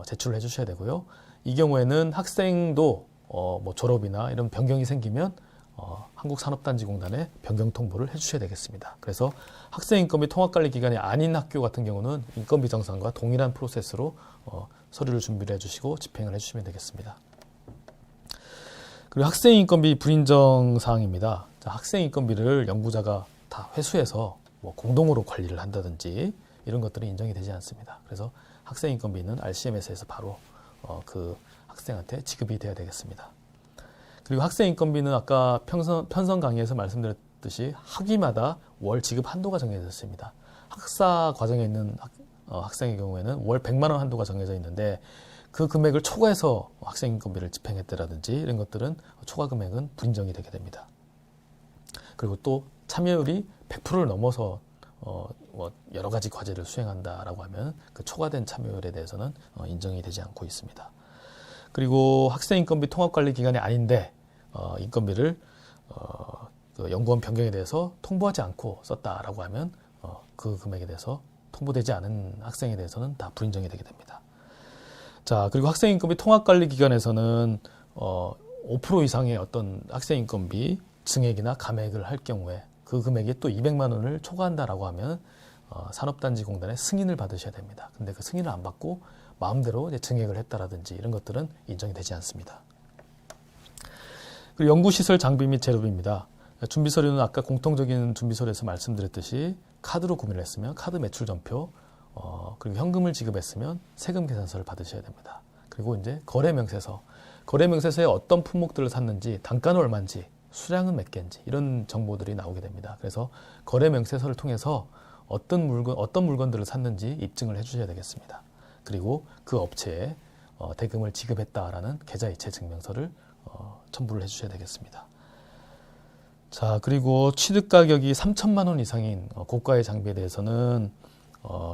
제출을 해주셔야 되고요. 이 경우에는 학생도 뭐 졸업이나 이런 변경이 생기면 한국산업단지공단에 변경 통보를 해주셔야 되겠습니다. 그래서 학생인건비 통합관리기관이 아닌 학교 같은 경우는 인건비 정산과 동일한 프로세스로 서류를 준비를 해주시고 집행을 해주시면 되겠습니다. 그리고 학생인건비 불인정 사항입니다. 자, 학생인건비를 연구자가 다 회수해서 뭐 공동으로 관리를 한다든지 이런 것들이 인정이 되지 않습니다. 그래서 학생인건비는 RCMS에서 바로 그 학생한테 지급이 돼야 되겠습니다. 그리고 학생인건비는 아까 편성 강의에서 말씀드렸듯이 학위마다 월 지급 한도가 정해져 있습니다. 학사 과정에 있는 학생의 경우에는 월 100만 원 한도가 정해져 있는데 그 금액을 초과해서 학생인건비를 집행했다라든지 이런 것들은 초과 금액은 불인정이 되게 됩니다. 그리고 또 참여율이 100%를 넘어서 여러 가지 과제를 수행한다라고 하면 그 초과된 참여율에 대해서는 인정이 되지 않고 있습니다. 그리고 학생인건비 통합관리기관이 아닌데 인건비를 그 연구원 변경에 대해서 통보하지 않고 썼다라고 하면 그 금액에 대해서 통보되지 않은 학생에 대해서는 다 불인정이 되게 됩니다. 자, 그리고 학생인건비 통합관리기관에서는 5% 이상의 어떤 학생인건비 증액이나 감액을 할 경우에 그 금액이 또 200만 원을 초과한다라고 하면 산업단지공단의 승인을 받으셔야 됩니다. 근데 그 승인을 안 받고 마음대로 이제 증액을 했다라든지 이런 것들은 인정이 되지 않습니다. 그리고 연구시설 장비 및 재료비입니다. 준비서류는 아까 공통적인 준비서류에서 말씀드렸듯이 카드로 구매를 했으면 카드 매출 전표, 그리고 현금을 지급했으면 세금 계산서를 받으셔야 됩니다. 그리고 이제 거래명세서, 거래명세서에 어떤 품목들을 샀는지, 단가는 얼마인지, 수량은 몇 개인지 이런 정보들이 나오게 됩니다. 그래서 거래명세서를 통해서 어떤 물건들을 샀는지 입증을 해주셔야 되겠습니다. 그리고 그 업체에 대금을 지급했다라는 계좌이체 증명서를 첨부를 해주셔야 되겠습니다. 자, 그리고 취득 가격이 3천만 원 이상인 고가의 장비에 대해서는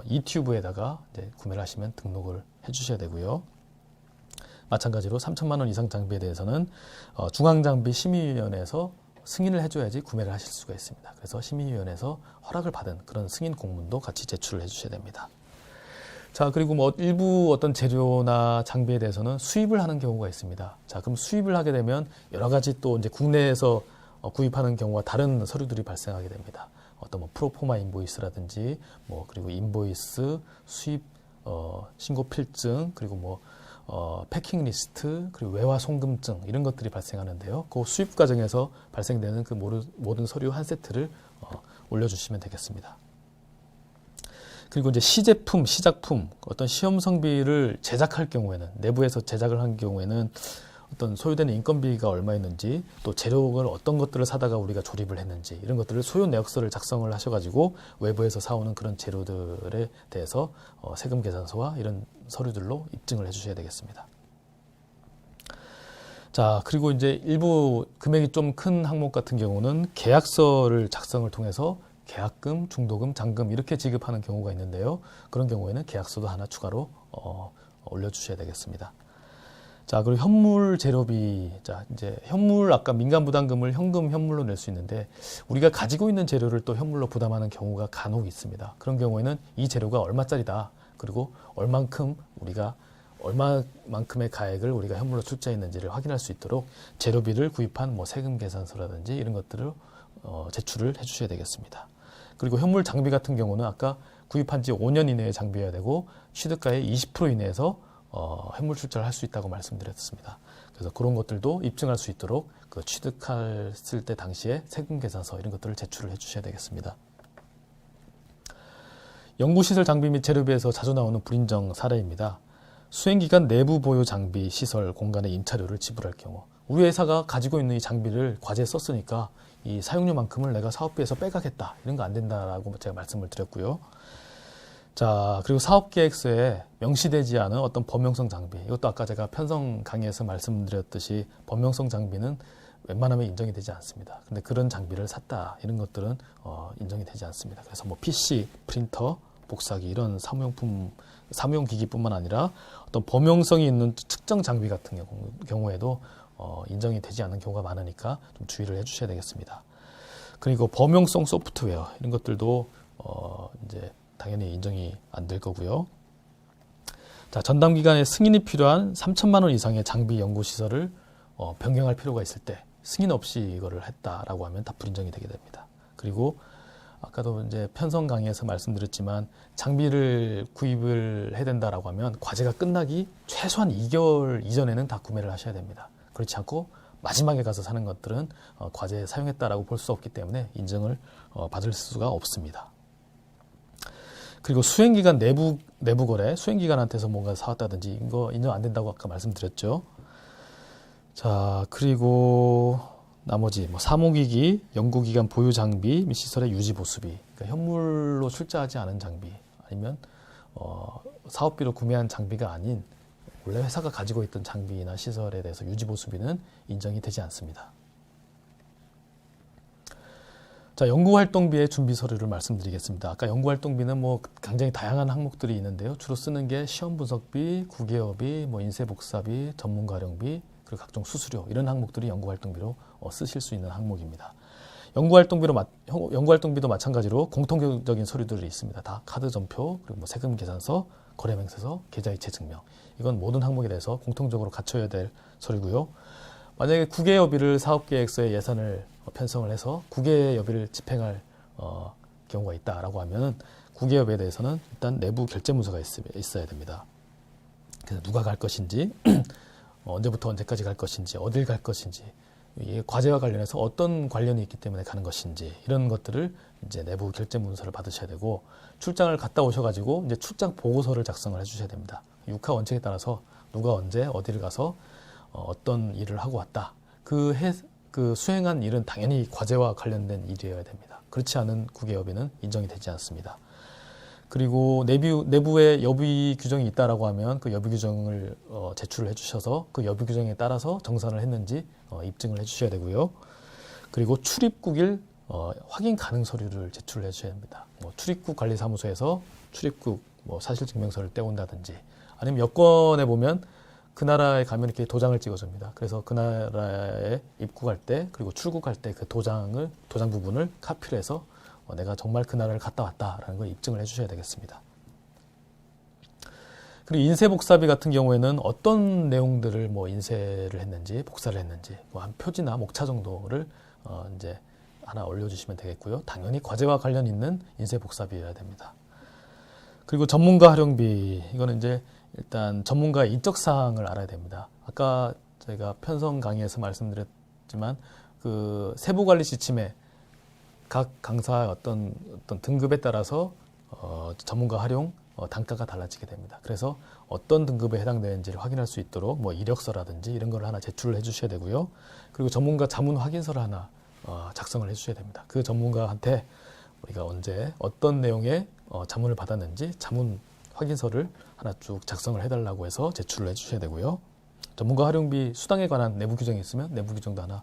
이튜브에다가 이제 구매를 하시면 등록을 해주셔야 되고요. 마찬가지로 3천만 원 이상 장비에 대해서는 중앙장비심의위원회에서 승인을 해줘야지 구매를 하실 수가 있습니다. 그래서 심의위원회에서 허락을 받은 그런 승인 공문도 같이 제출을 해주셔야 됩니다. 자, 그리고 뭐 일부 어떤 재료나 장비에 대해서는 수입을 하는 경우가 있습니다. 자, 그럼 수입을 하게 되면 여러 가지 또 이제 국내에서 구입하는 경우와 다른 서류들이 발생하게 됩니다. 어떤 뭐 프로포마 인보이스라든지 뭐 그리고 인보이스, 수입 신고 필증, 그리고 뭐 패킹 리스트, 그리고 외화 송금증 이런 것들이 발생하는데요. 그 수입 과정에서 발생되는 그 모든 서류 한 세트를 올려주시면 되겠습니다. 그리고 이제 시제품, 시작품, 어떤 시험 성비를 제작할 경우에는, 내부에서 제작을 한 경우에는 어떤 소요되는 인건비가 얼마였는지, 또 재료를 어떤 것들을 사다가 우리가 조립을 했는지 이런 것들을 소요 내역서를 작성을 하셔가지고 외부에서 사오는 그런 재료들에 대해서 세금 계산서와 이런 서류들로 입증을 해주셔야 되겠습니다. 자, 그리고 이제 일부 금액이 좀 큰 항목 같은 경우는 계약서를 작성을 통해서 계약금, 중도금, 잔금 이렇게 지급하는 경우가 있는데요. 그런 경우에는 계약서도 하나 추가로 올려주셔야 되겠습니다. 자, 그리고 현물 재료비. 자, 이제 현물, 아까 민간부담금을 현금, 현물로 낼 수 있는데 우리가 가지고 있는 재료를 또 현물로 부담하는 경우가 간혹 있습니다. 그런 경우에는 이 재료가 얼마짜리다. 그리고 얼마만큼의 가액을 우리가 현물로 출자했는지를 확인할 수 있도록 재료비를 구입한 뭐 세금 계산서라든지 이런 것들을 제출을 해주셔야 되겠습니다. 그리고 현물 장비 같은 경우는 아까 구입한 지 5년 이내의 장비여야 되고 취득가의 20% 이내에서 현물 출자를 할 수 있다고 말씀드렸습니다. 그래서 그런 것들도 입증할 수 있도록 그 취득했을 때 당시에 세금 계산서 이런 것들을 제출을 해주셔야 되겠습니다. 연구시설 장비 및 재료비에서 자주 나오는 불인정 사례입니다. 수행기간 내부 보유 장비, 시설, 공간의 임차료를 지불할 경우 우리 회사가 가지고 있는 이 장비를 과제에 썼으니까 이 사용료만큼을 내가 사업비에서 빼가겠다 이런 거 안 된다라고 제가 말씀을 드렸고요. 자, 그리고 사업계획서에 명시되지 않은 어떤 범용성 장비, 이것도 아까 제가 편성 강의에서 말씀드렸듯이 범용성 장비는 웬만하면 인정이 되지 않습니다. 근데 그런 장비를 샀다 이런 것들은 인정이 되지 않습니다. 그래서 뭐 PC, 프린터, 복사기 이런 사무용 기기뿐만 아니라 어떤 범용성이 있는 특정 장비 같은 경우에도 인정이 되지 않는 경우가 많으니까 좀 주의를 해주셔야 되겠습니다. 그리고 범용성 소프트웨어 이런 것들도 이제 당연히 인정이 안 될 거고요. 자, 전담 기관에 승인이 필요한 3천만 원 이상의 장비 연구 시설을 변경할 필요가 있을 때 승인 없이 이거를 했다라고 하면 다 불인정이 되게 됩니다. 그리고 아까도 이제 편성 강의에서 말씀드렸지만 장비를 구입을 해야 된다라고 하면 과제가 끝나기 최소한 2개월 이전에는 다 구매를 하셔야 됩니다. 그렇지 않고 마지막에 가서 사는 것들은 과제에 사용했다라고 볼 수 없기 때문에 인증을 받을 수가 없습니다. 그리고 수행기간 내부 거래, 수행기관한테서 뭔가 사왔다든지 이거 인정 안 된다고 아까 말씀드렸죠. 자, 그리고 나머지 사무기기, 연구기관 보유 장비 및 시설의 유지 보수비, 그러니까 현물로 출자하지 않은 장비, 아니면 사업비로 구매한 장비가 아닌 원래 회사가 가지고 있던 장비나 시설에 대해서 유지 보수비는 인정이 되지 않습니다. 자, 연구활동비의 준비 서류를 말씀드리겠습니다. 아까 연구활동비는 굉장히 다양한 항목들이 있는데요. 주로 쓰는 게 시험 분석비, 구개업비, 인쇄복사비, 전문가 활용비, 그리고 각종 수수료 이런 항목들이 연구활동비로 쓰실 수 있는 항목입니다. 연구활동비도 마찬가지로 공통적인 서류들이 있습니다. 다 카드 전표, 그리고 세금 계산서, 거래명세서, 계좌이체 증명. 이건 모든 항목에 대해서 공통적으로 갖춰야 될 서류고요. 만약에 구개여비를 사업계획서에 예산을 편성을 해서 구개여비를 집행할 경우가 있다라고 하면 구개여비에 대해서는 일단 내부 결제문서가 있어야 됩니다. 그래서 누가 갈 것인지, 언제부터 언제까지 갈 것인지, 어딜 갈 것인지, 이 과제와 관련해서 어떤 관련이 있기 때문에 가는 것인지 이런 것들을 이제 내부 결제문서를 받으셔야 되고, 출장을 갔다 오셔가지고 이제 출장 보고서를 작성을 해주셔야 됩니다. 육하 원칙에 따라서 누가 언제 어디를 가서 어떤 일을 하고 왔다. 그 수행한 일은 당연히 과제와 관련된 일이어야 됩니다. 그렇지 않은 구개여비는 인정이 되지 않습니다. 그리고 내부에 여비 규정이 있다라고 하면 그 여비 규정을 제출을 해주셔서 그 여비 규정에 따라서 정산을 했는지 입증을 해주셔야 되고요. 그리고 출입국일 확인 가능 서류를 제출을 해주셔야 됩니다. 출입국 관리사무소에서 출입국 사실증명서를 떼온다든지, 아니면 여권에 보면 그 나라에 가면 이렇게 도장을 찍어줍니다. 그래서 그 나라에 입국할 때 그리고 출국할 때 그 도장 부분을 카피를 해서 내가 정말 그 나라를 갔다 왔다라는 걸 입증을 해주셔야 되겠습니다. 그리고 인쇄복사비 같은 경우에는 어떤 내용들을 인쇄를 했는지 복사를 했는지 한 표지나 목차 정도를 이제 하나 올려주시면 되겠고요. 당연히 과제와 관련 있는 인쇄복사비여야 됩니다. 그리고 전문가 활용비, 이거는 이제 일단 전문가의 인적 사항을 알아야 됩니다. 아까 저희가 편성 강의에서 말씀드렸지만 그 세부관리 지침에 각 강사의 어떤 등급에 따라서 전문가 활용 단가가 달라지게 됩니다. 그래서 어떤 등급에 해당되는지를 확인할 수 있도록 이력서라든지 이런 걸 하나 제출을 해주셔야 되고요. 그리고 전문가 자문 확인서를 하나 작성을 해주셔야 됩니다. 그 전문가한테 우리가 언제 어떤 내용의 자문을 받았는지 자문 확인서를 하나 쭉 작성을 해달라고 해서 제출을 해주셔야 되고요. 전문가 활용비 수당에 관한 내부 규정이 있으면 내부 규정도 하나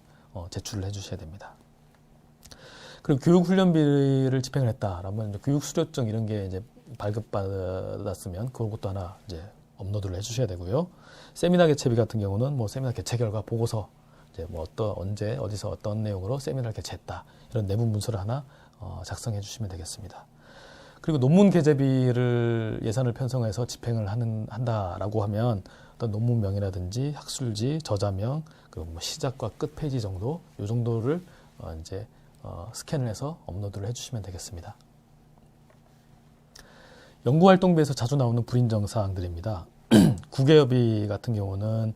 제출을 해주셔야 됩니다. 그리고 교육훈련비를 집행을 했다라면 교육수료증 이런 게 이제 발급받았으면 그것도 하나 이제 업로드를 해주셔야 되고요. 세미나 개최비 같은 경우는 세미나 개최 결과 보고서, 이제 언제 어디서 어떤 내용으로 세미나를 개최했다 이런 내부 문서를 하나 작성해 주시면 되겠습니다. 그리고 논문 게재비를 예산을 편성해서 집행을 한다라고 하면 어떤 논문명이라든지 학술지, 저자명, 그리고 시작과 끝 페이지 정도, 이 정도를 이제 스캔을 해서 업로드를 해주시면 되겠습니다. 연구활동비에서 자주 나오는 불인정 사항들입니다. 구개여비 같은 경우는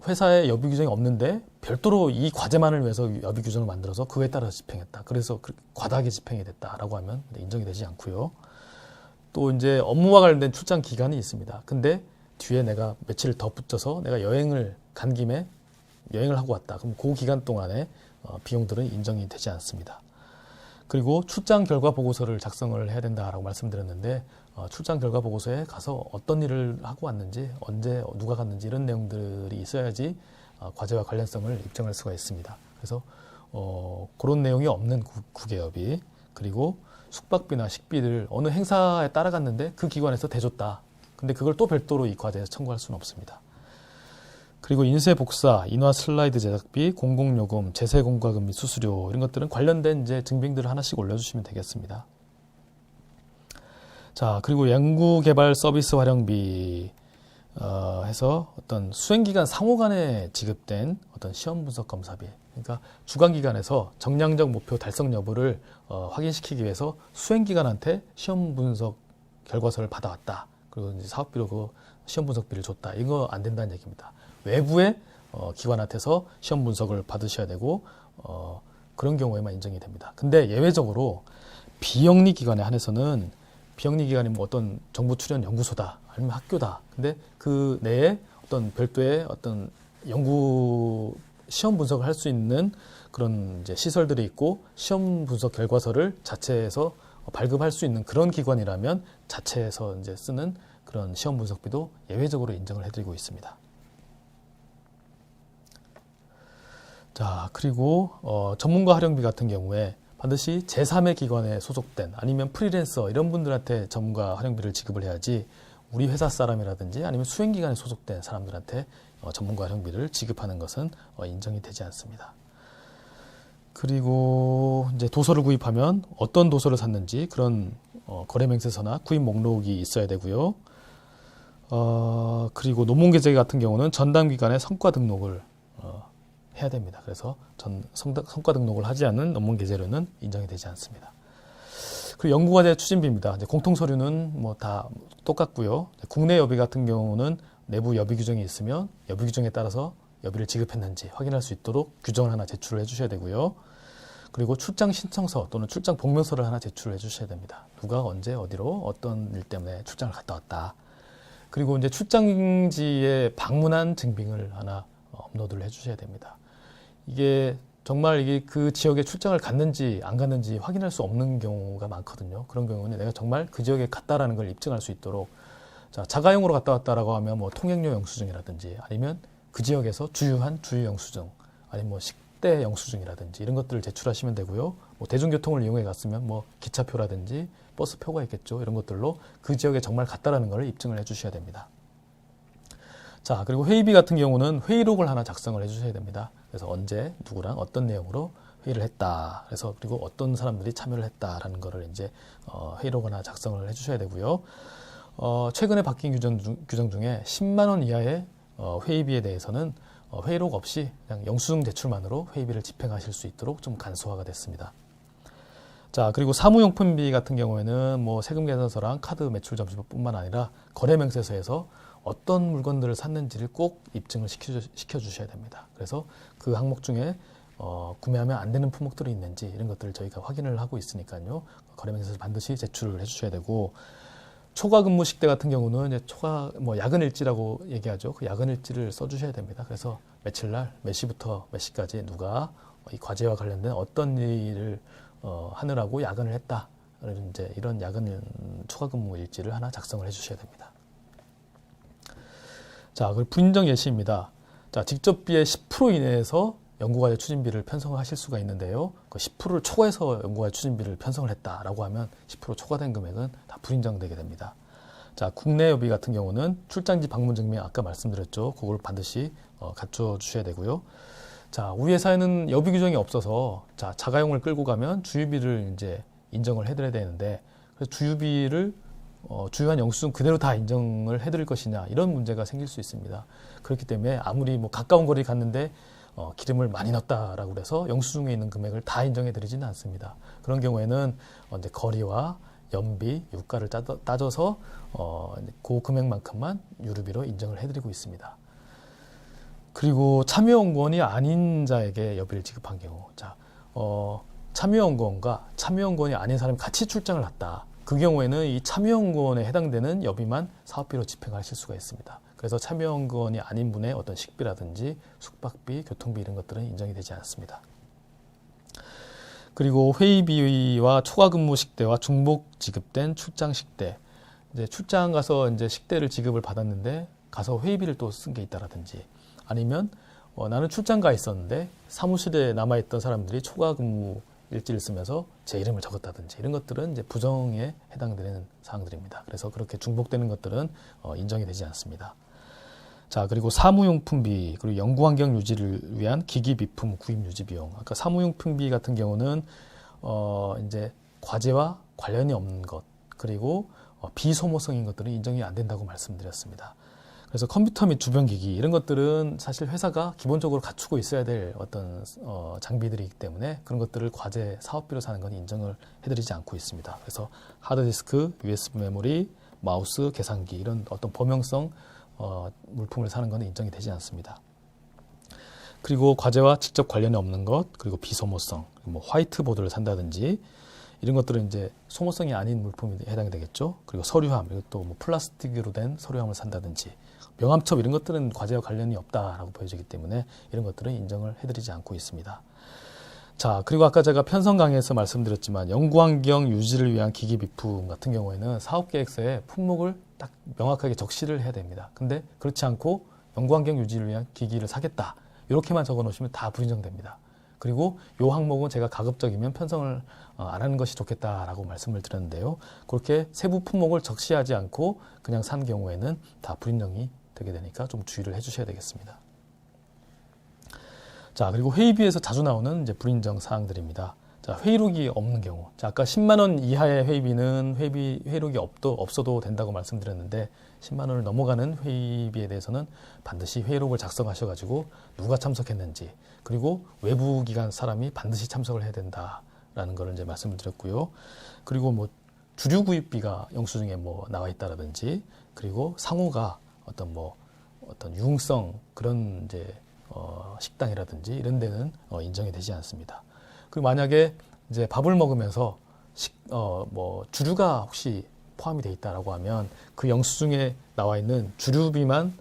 회사에 여비 규정이 없는데 별도로 이 과제만을 위해서 여비 규정을 만들어서 그에 따라서 집행했다. 그래서 과다하게 집행이 됐다라고 하면 인정이 되지 않고요. 또 이제 업무와 관련된 출장 기간이 있습니다. 근데 뒤에 내가 며칠을 더 붙여서 내가 여행을 간 김에 여행을 하고 왔다. 그럼 그 기간 동안에 비용들은 인정이 되지 않습니다. 그리고 출장 결과 보고서를 작성을 해야 된다라고 말씀드렸는데 출장 결과 보고서에 가서 어떤 일을 하고 왔는지, 언제 누가 갔는지 이런 내용들이 있어야지 과제와 관련성을 입증할 수가 있습니다. 그래서 그런 내용이 없는 구개여비, 그리고 숙박비나 식비를 어느 행사에 따라갔는데 그 기관에서 대줬다. 근데 그걸 또 별도로 이 과제에서 청구할 수는 없습니다. 그리고 인쇄 복사, 인화 슬라이드 제작비, 공공요금, 제세 공과금 및 수수료 이런 것들은 관련된 이제 증빙들을 하나씩 올려주시면 되겠습니다. 자, 그리고 연구 개발 서비스 활용비, 해서 어떤 수행기간 상호 간에 지급된 어떤 시험 분석 검사비, 그러니까 주관기관에서 정량적 목표 달성 여부를 확인시키기 위해서 수행기관한테 시험 분석 결과서를 받아왔다. 그리고 이제 사업비로 그 시험 분석비를 줬다. 이거 안 된다는 얘기입니다. 외부의 기관한테서 시험 분석을 받으셔야 되고 그런 경우에만 인정이 됩니다. 근데 예외적으로 비영리 기관에 한해서는 비영리 기관이 뭐 어떤 정부 출연 연구소다 아니면 학교다. 근데 그 내에 어떤 별도의 어떤 연구 시험 분석을 할 수 있는 그런 이제 시설들이 있고 시험 분석 결과서를 자체에서 발급할 수 있는 그런 기관이라면 자체에서 이제 쓰는 그런 시험 분석비도 예외적으로 인정을 해드리고 있습니다. 자, 그리고 전문가 활용비 같은 경우에 반드시 제3의 기관에 소속된 아니면 프리랜서 이런 분들한테 전문가 활용비를 지급을 해야지 우리 회사 사람이라든지 아니면 수행기관에 소속된 사람들한테 전문가 활용비를 지급하는 것은 인정이 되지 않습니다. 그리고 이제 도서를 구입하면 어떤 도서를 샀는지 그런 거래맹세서나 구입 목록이 있어야 되고요. 그리고 논문계제 같은 경우는 전담기관에 성과 등록을 해야 됩니다. 그래서 성과 등록을 하지 않는 논문 게재료는 인정이 되지 않습니다. 그리고 연구과제 추진비입니다. 이제 공통서류는 뭐 다 똑같고요. 국내 여비 같은 경우는 내부 여비 규정이 있으면 여비 규정에 따라서 여비를 지급했는지 확인할 수 있도록 규정을 하나 제출을 해주셔야 되고요. 그리고 출장 신청서 또는 출장 복명서를 하나 제출을 해주셔야 됩니다. 누가 언제 어디로 어떤 일 때문에 출장을 갔다 왔다. 그리고 이제 출장지에 방문한 증빙을 하나 업로드를 해주셔야 됩니다. 이게 정말 이게 그 지역에 출장을 갔는지 안 갔는지 확인할 수 없는 경우가 많거든요. 그런 경우는 내가 정말 그 지역에 갔다라는 걸 입증할 수 있도록 자가용으로 갔다 왔다라고 하면 뭐 통행료 영수증이라든지 아니면 그 지역에서 주유한 주유 영수증 아니면 뭐 식대 영수증이라든지 이런 것들을 제출하시면 되고요. 뭐 대중교통을 이용해 갔으면 뭐 기차표라든지 버스표가 있겠죠. 이런 것들로 그 지역에 정말 갔다라는 걸 입증을 해주셔야 됩니다. 자, 그리고 회의비 같은 경우는 회의록을 하나 작성을 해주셔야 됩니다. 그래서 언제 누구랑 어떤 내용으로 회의를 했다. 그래서 그리고 어떤 사람들이 참여를 했다라는 거를 이제 회의록 하나 작성을 해주셔야 되고요. 최근에 바뀐 규정 중에 10만 원 이하의 회의비에 대해서는 회의록 없이 그냥 영수증 제출만으로 회의비를 집행하실 수 있도록 좀 간소화가 됐습니다. 자, 그리고 사무용품비 같은 경우에는 뭐 세금 계산서랑 카드 매출 점수뿐만 아니라 거래명세서에서 어떤 물건들을 샀는지를 꼭 입증을 시켜주셔야 됩니다. 그래서 그 항목 중에 구매하면 안 되는 품목들이 있는지 이런 것들을 저희가 확인을 하고 있으니까요. 거래명세서 반드시 제출을 해주셔야 되고 초과 근무 식대 같은 경우는 이제 뭐 야근 일지라고 얘기하죠. 그 야근 일지를 써주셔야 됩니다. 그래서 며칠 날 몇 시부터 몇 시까지 누가 이 과제와 관련된 어떤 일을 하느라고 야근을 했다. 이제 이런 야근 초과 근무 일지를 하나 작성을 해주셔야 됩니다. 자, 그리고 부인정 예시입니다. 자, 직접비의 10% 이내에서 연구과제 추진비를 편성을 하실 수가 있는데요. 그 10%를 초과해서 연구과제 추진비를 편성을 했다라고 하면 10% 초과된 금액은 다 불인정되게 됩니다. 자, 국내 여비 같은 경우는 출장지 방문 증명 아까 말씀드렸죠. 그걸 반드시 갖춰 주셔야 되고요. 자, 우리 회사에는 여비 규정이 없어서 자가용을 끌고 가면 주유비를 이제 인정을 해드려야 되는데 그래서 주유비를 주유한 영수증 그대로 다 인정을 해드릴 것이냐 이런 문제가 생길 수 있습니다. 그렇기 때문에 아무리 뭐 가까운 거리 갔는데 기름을 많이 넣었다라고 해서 영수증에 있는 금액을 다 인정해드리지는 않습니다. 그런 경우에는 이제 거리와 연비, 유가를 따져서 그 금액만큼만 유류비로 인정을 해드리고 있습니다. 그리고 참여연구원이 아닌 자에게 여비를 지급한 경우, 참여연구원과 참여연구원이 아닌 사람이 같이 출장을 갔다. 그 경우에는 이 참여연구원에 해당되는 여비만 사업비로 집행하실 수가 있습니다. 그래서 참여연구원이 아닌 분의 어떤 식비라든지 숙박비, 교통비 이런 것들은 인정이 되지 않습니다. 그리고 회의비와 초과근무 식대와 중복 지급된 출장 식대. 이제 출장 가서 이제 식대를 지급을 받았는데 가서 회의비를 또 쓴 게 있다라든지 아니면 나는 출장 가 있었는데 사무실에 남아있던 사람들이 초과근무 일지를 쓰면서 제 이름을 적었다든지 이런 것들은 이제 부정에 해당되는 사항들입니다. 그래서 그렇게 중복되는 것들은 인정이 되지 않습니다. 자, 그리고 사무용품비 그리고 연구환경 유지를 위한 기기 비품 구입 유지 비용. 아까 사무용품비 같은 경우는 이제 과제와 관련이 없는 것 그리고 비소모성인 것들은 인정이 안 된다고 말씀드렸습니다. 그래서 컴퓨터 및 주변 기기 이런 것들은 사실 회사가 기본적으로 갖추고 있어야 될 어떤 장비들이기 때문에 그런 것들을 과제 사업비로 사는 건 인정을 해드리지 않고 있습니다. 그래서 하드디스크, USB 메모리, 마우스, 계산기 이런 어떤 범용성 물품을 사는 건 인정이 되지 않습니다. 그리고 과제와 직접 관련이 없는 것, 그리고 비소모성, 뭐 화이트보드를 산다든지 이런 것들은 이제 소모성이 아닌 물품이 해당이 되겠죠. 그리고 서류함, 이것도 뭐 플라스틱으로 된 서류함을 산다든지 명함첩 이런 것들은 과제와 관련이 없다라고 보여지기 때문에 이런 것들은 인정을 해드리지 않고 있습니다. 자, 그리고 아까 제가 편성 강의에서 말씀드렸지만 연구환경 유지를 위한 기기 비품 같은 경우에는 사업계획서에 품목을 딱 명확하게 적시를 해야 됩니다. 근데 그렇지 않고 연구환경 유지를 위한 기기를 사겠다 이렇게만 적어 놓으시면 다 불인정됩니다. 그리고 이 항목은 제가 가급적이면 편성을 안 하는 것이 좋겠다라고 말씀을 드렸는데요. 그렇게 세부 품목을 적시하지 않고 그냥 산 경우에는 다 불인정이 되게 되니까 좀 주의를 해주셔야 되겠습니다. 자, 그리고 회의비에서 자주 나오는 이제 불인정 사항들입니다. 자, 회의록이 없는 경우. 자, 아까 10만 원 이하의 회의비는 회의록이 없어도 된다고 말씀드렸는데 10만 원을 넘어가는 회의비에 대해서는 반드시 회의록을 작성하셔가지고 누가 참석했는지 그리고 외부 기관 사람이 반드시 참석을 해야 된다라는 걸 이제 말씀을 드렸고요. 그리고 뭐 주류 구입비가 영수증에 뭐 나와 있다라든지 그리고 상호가 어떤 융성 그런 이제 식당이라든지 이런 데는 인정이 되지 않습니다. 그리고 만약에 이제 밥을 먹으면서 뭐 주류가 혹시 포함이 돼 있다라고 하면 그 영수증에 나와 있는 주류비만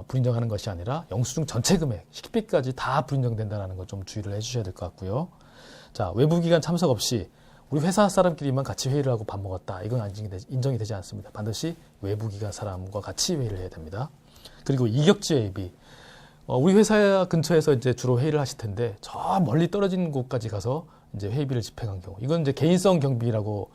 불인정하는 것이 아니라 영수증 전체 금액, 식비까지 다 불인정된다는 거 좀 주의를 해주셔야 될 것 같고요. 자, 외부기관 참석 없이 우리 회사 사람끼리만 같이 회의를 하고 밥 먹었다. 이건 인정이 되지 않습니다. 반드시 외부기관 사람과 같이 회의를 해야 됩니다. 그리고 이격지 회의비. 우리 회사 근처에서 이제 주로 회의를 하실 텐데 저 멀리 떨어진 곳까지 가서 이제 회의비를 집행한 경우, 이건 이제 개인성 경비라고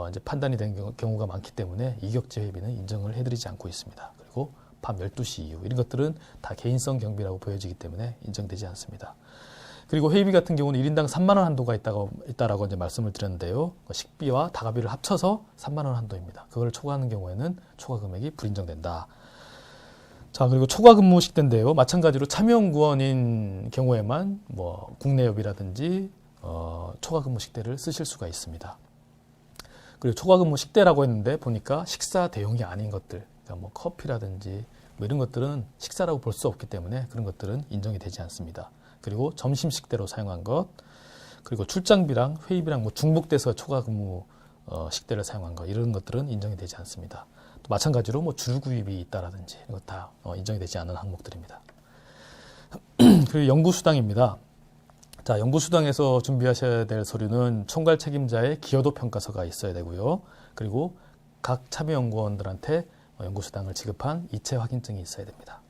이제 판단이 된 경우가 많기 때문에 이격지 회의비는 인정을 해드리지 않고 있습니다. 그리고 밤 12시 이후 이런 것들은 다 개인성 경비라고 보여지기 때문에 인정되지 않습니다. 그리고 회의비 같은 경우는 1인당 3만 원 한도가 있다라고 이제 말씀을 드렸는데요. 식비와 다가비를 합쳐서 3만 원 한도입니다. 그걸 초과하는 경우에는 초과 금액이 불인정된다. 자, 그리고 초과 근무 식대인데요. 마찬가지로 참여연구원인 경우에만 뭐 국내협이라든지 초과 근무 식대를 쓰실 수가 있습니다. 그리고 초과 근무 식대라고 했는데 보니까 식사 대용이 아닌 것들, 그러니까 뭐 커피라든지 뭐 이런 것들은 식사라고 볼 수 없기 때문에 그런 것들은 인정이 되지 않습니다. 그리고 점심 식대로 사용한 것, 그리고 출장비랑 회의비랑 뭐 중복돼서 초과 근무 식대를 사용한 것 이런 것들은 인정이 되지 않습니다. 또 마찬가지로 뭐 주류 구입이 있다라든지 이런 것 다 인정이 되지 않는 항목들입니다. 그리고 연구수당입니다. 자, 연구수당에서 준비하셔야 될 서류는 총괄 책임자의 기여도 평가서가 있어야 되고요. 그리고 각 참여연구원들한테 연구수당을 지급한 이체 확인증이 있어야 됩니다.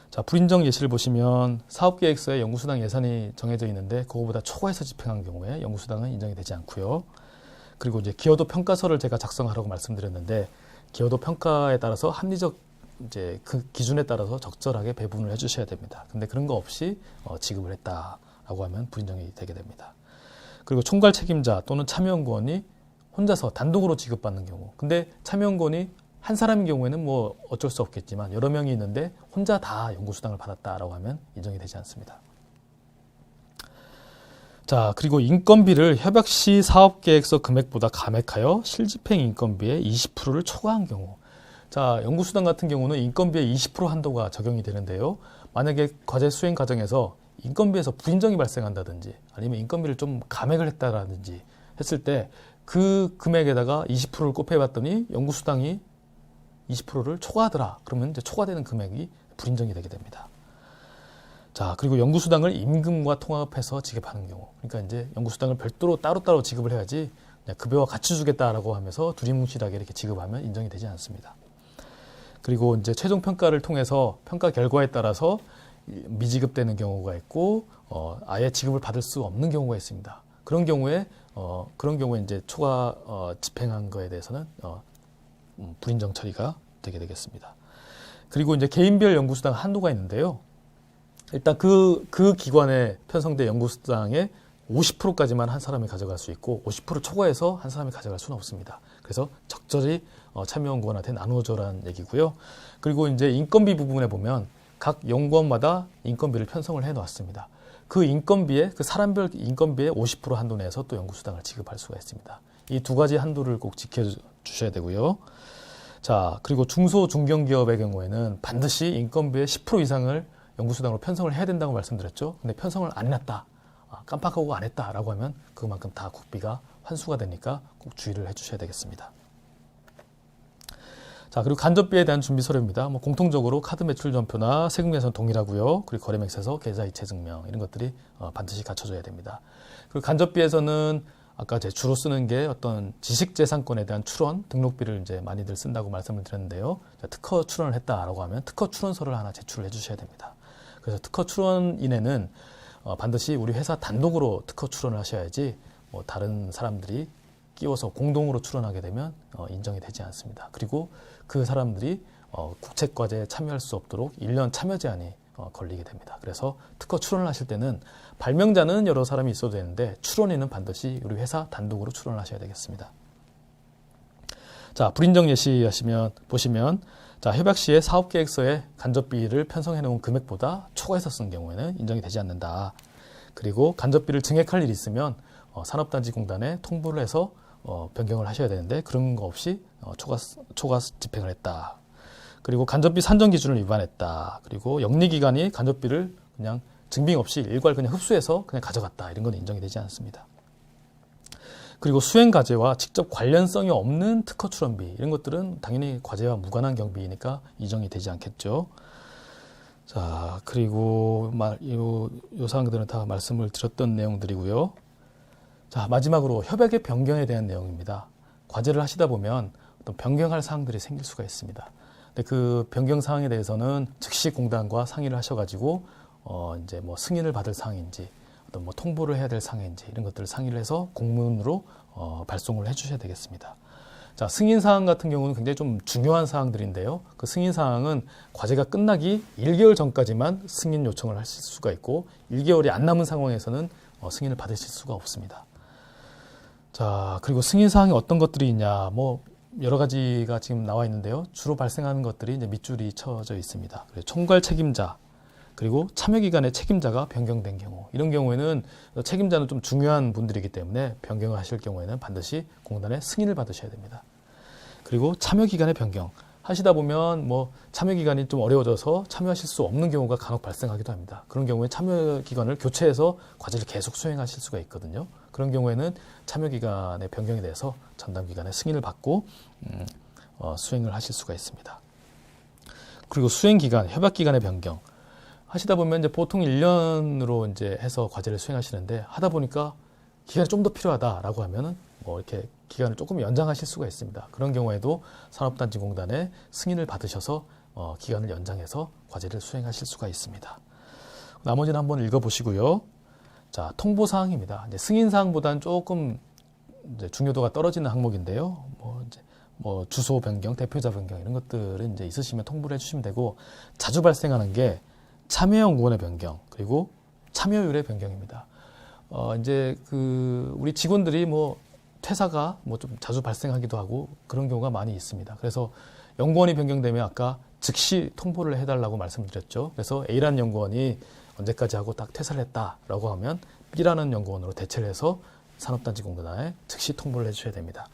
자, 불인정 예시를 보시면 사업계획서에 연구수당 예산이 정해져 있는데 그거보다 초과해서 집행한 경우에 연구수당은 인정이 되지 않고요. 그리고 이제 기여도 평가서를 제가 작성하라고 말씀드렸는데 기여도 평가에 따라서 합리적 이제 그 기준에 따라서 적절하게 배분을 해주셔야 됩니다. 근데 그런 거 없이 지급을 했다라고 하면 불인정이 되게 됩니다. 그리고 총괄 책임자 또는 참여연구원이 혼자서 단독으로 지급받는 경우. 근데 참여연구원이 한 사람인 경우에는 뭐 어쩔 수 없겠지만 여러 명이 있는데 혼자 다 연구수당을 받았다라고 하면 인정이 되지 않습니다. 자, 그리고 인건비를 협약 시 사업계획서 금액보다 감액하여 실집행 인건비의 20%를 초과한 경우. 자, 연구수당 같은 경우는 인건비의 20% 한도가 적용이 되는데요. 만약에 과제 수행 과정에서 인건비에서 부인정이 발생한다든지 아니면 인건비를 좀 감액을 했다라든지 했을 때 그 금액에다가 20%를 곱해봤더니 연구수당이 20%를 초과하더라. 그러면 이제 초과되는 금액이 불인정이 되게 됩니다. 자, 그리고 연구수당을 임금과 통합해서 지급하는 경우. 그러니까 이제 연구수당을 별도로 따로따로 지급을 해야지 급여와 같이 주겠다라고 하면서 두리뭉실하게 이렇게 지급하면 인정이 되지 않습니다. 그리고 이제 최종 평가를 통해서 평가 결과에 따라서 미지급되는 경우가 있고, 아예 지급을 받을 수 없는 경우가 있습니다. 그런 경우에 이제 초과 집행한 거에 대해서는 불인정 처리가 되게 되겠습니다. 그리고 이제 개인별 연구수당 한도가 있는데요. 일단 그 기관에 편성된 연구수당의 50%까지만 한 사람이 가져갈 수 있고 50% 초과해서 한 사람이 가져갈 수는 없습니다. 그래서 적절히 참여연구원한테 나누어줘라는 얘기고요. 그리고 이제 인건비 부분에 보면 각 연구원마다 인건비를 편성을 해놓았습니다. 그 인건비에 그 사람별 인건비의 50% 한도 내에서 또 연구수당을 지급할 수가 있습니다. 이 두 가지 한도를 꼭 지켜주셔야 되고요. 자, 그리고 중소 중견기업의 경우에는 반드시 인건비의 10% 이상을 연구수당으로 편성을 해야 된다고 말씀드렸죠. 근데 편성을 안 해놨다, 깜빡하고 안 했다라고 하면 그만큼 다 국비가 환수가 되니까 꼭 주의를 해주셔야 되겠습니다. 자, 그리고 간접비에 대한 준비 서류입니다. 뭐 공통적으로 카드 매출 전표나 세금계산 동일하고요. 그리고 거래맥세서, 계좌이체 증명 이런 것들이 반드시 갖춰져야 됩니다. 그리고 간접비에서는 아까 제 주로 쓰는 게 어떤 지식재산권에 대한 출원, 등록비를 이제 많이들 쓴다고 말씀을 드렸는데요. 특허 출원을 했다라고 하면 특허 출원서를 하나 제출을 해주셔야 됩니다. 그래서 특허 출원인에는 반드시 우리 회사 단독으로 특허 출원을 하셔야지 뭐 다른 사람들이 끼워서 공동으로 출원하게 되면 인정이 되지 않습니다. 그리고 그 사람들이 국책과제에 참여할 수 없도록 1년 참여 제한이 걸리게 됩니다. 그래서 특허 출원을 하실 때는 발명자는 여러 사람이 있어도 되는데 출원인은 반드시 우리 회사 단독으로 출원을 하셔야 되겠습니다. 자, 불인정 예시 보시면 자, 협약 시에 사업계획서에 간접비를 편성해 놓은 금액보다 초과해서 쓴 경우에는 인정이 되지 않는다. 그리고 간접비를 증액할 일이 있으면 산업단지공단에 통보를 해서 변경을 하셔야 되는데 그런 거 없이 초과 집행을 했다. 그리고 간접비 산정 기준을 위반했다. 그리고 영리기관이 간접비를 그냥 증빙 없이 일괄 그냥 흡수해서 그냥 가져갔다. 이런 건 인정이 되지 않습니다. 그리고 수행 과제와 직접 관련성이 없는 특허 출원비 이런 것들은 당연히 과제와 무관한 경비이니까 인정이 되지 않겠죠. 자, 그리고 요 사항들은 다 말씀을 드렸던 내용들이고요. 자, 마지막으로 협약의 변경에 대한 내용입니다. 과제를 하시다 보면 어떤 변경할 사항들이 생길 수가 있습니다. 근데 그 변경 사항에 대해서는 즉시 공단과 상의를 하셔가지고 이제 뭐 승인을 받을 사항인지 어떤 뭐 통보를 해야 될 사항인지 이런 것들을 상의를 해서 공문으로 발송을 해주셔야 되겠습니다. 자, 승인 사항 같은 경우는 굉장히 좀 중요한 사항들인데요. 그 승인 사항은 과제가 끝나기 1개월 전까지만 승인 요청을 하실 수가 있고 1개월이 안 남은 상황에서는 승인을 받으실 수가 없습니다. 자, 그리고 승인 사항이 어떤 것들이 있냐, 뭐 여러 가지가 지금 나와 있는데요. 주로 발생하는 것들이 이제 밑줄이 쳐져 있습니다. 총괄 책임자, 그리고 참여기관의 책임자가 변경된 경우, 이런 경우에는 책임자는 좀 중요한 분들이기 때문에 변경을 하실 경우에는 반드시 공단의 승인을 받으셔야 됩니다. 그리고 참여기관의 변경 하시다 보면 뭐 참여기관이 좀 어려워져서 참여하실 수 없는 경우가 간혹 발생하기도 합니다. 그런 경우에 참여기관을 교체해서 과제를 계속 수행하실 수가 있거든요. 그런 경우에는 참여기관의 변경에 대해서 전담기관의 승인을 받고 수행을 하실 수가 있습니다. 그리고 수행기간, 협약기간의 변경 하시다 보면 이제 보통 1년으로 이제 해서 과제를 수행하시는데 하다 보니까 기간이 좀 더 필요하다라고 하면은 뭐 이렇게 기간을 조금 연장하실 수가 있습니다. 그런 경우에도 산업단지공단의 승인을 받으셔서 기간을 연장해서 과제를 수행하실 수가 있습니다. 나머지는 한번 읽어보시고요. 자, 통보사항입니다. 이제 승인사항보다는 조금 이제 중요도가 떨어지는 항목인데요. 뭐 주소 변경, 대표자 변경 이런 것들은 이제 있으시면 통보를 해주시면 되고 자주 발생하는 게 참여연구원의 변경 그리고 참여율의 변경입니다. 이제 우리 직원들이 뭐 퇴사가 뭐 좀 자주 발생하기도 하고 그런 경우가 많이 있습니다. 그래서 연구원이 변경되면 아까 즉시 통보를 해달라고 말씀드렸죠. 그래서 A라는 연구원이 언제까지 하고 딱 퇴사를 했다라고 하면 B라는 연구원으로 대체를 해서 산업단지공단에 즉시 통보를 해주셔야 됩니다.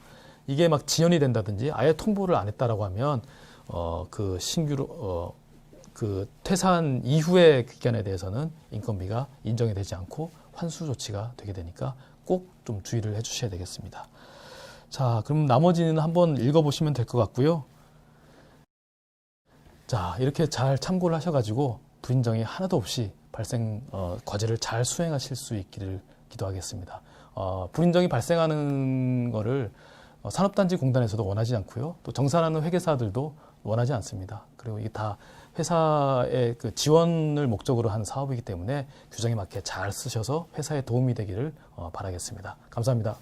이게 막 지연이 된다든지 아예 통보를 안 했다라고 하면 그 신규로 그 퇴사한 이후의 기간에 대해서는 인건비가 인정이 되지 않고 환수 조치가 되게 되니까 꼭 좀 주의를 해주셔야 되겠습니다. 자, 그럼 나머지는 한번 읽어보시면 될 것 같고요. 자, 이렇게 잘 참고를 하셔가지고 불인정이 하나도 없이 과제를 잘 수행하실 수 있기를 기도하겠습니다. 불인정이 발생하는 거를 산업단지 공단에서도 원하지 않고요. 또 정산하는 회계사들도 원하지 않습니다. 그리고 이게 다 회사의 그 지원을 목적으로 한 사업이기 때문에 규정에 맞게 잘 쓰셔서 회사에 도움이 되기를 바라겠습니다. 감사합니다.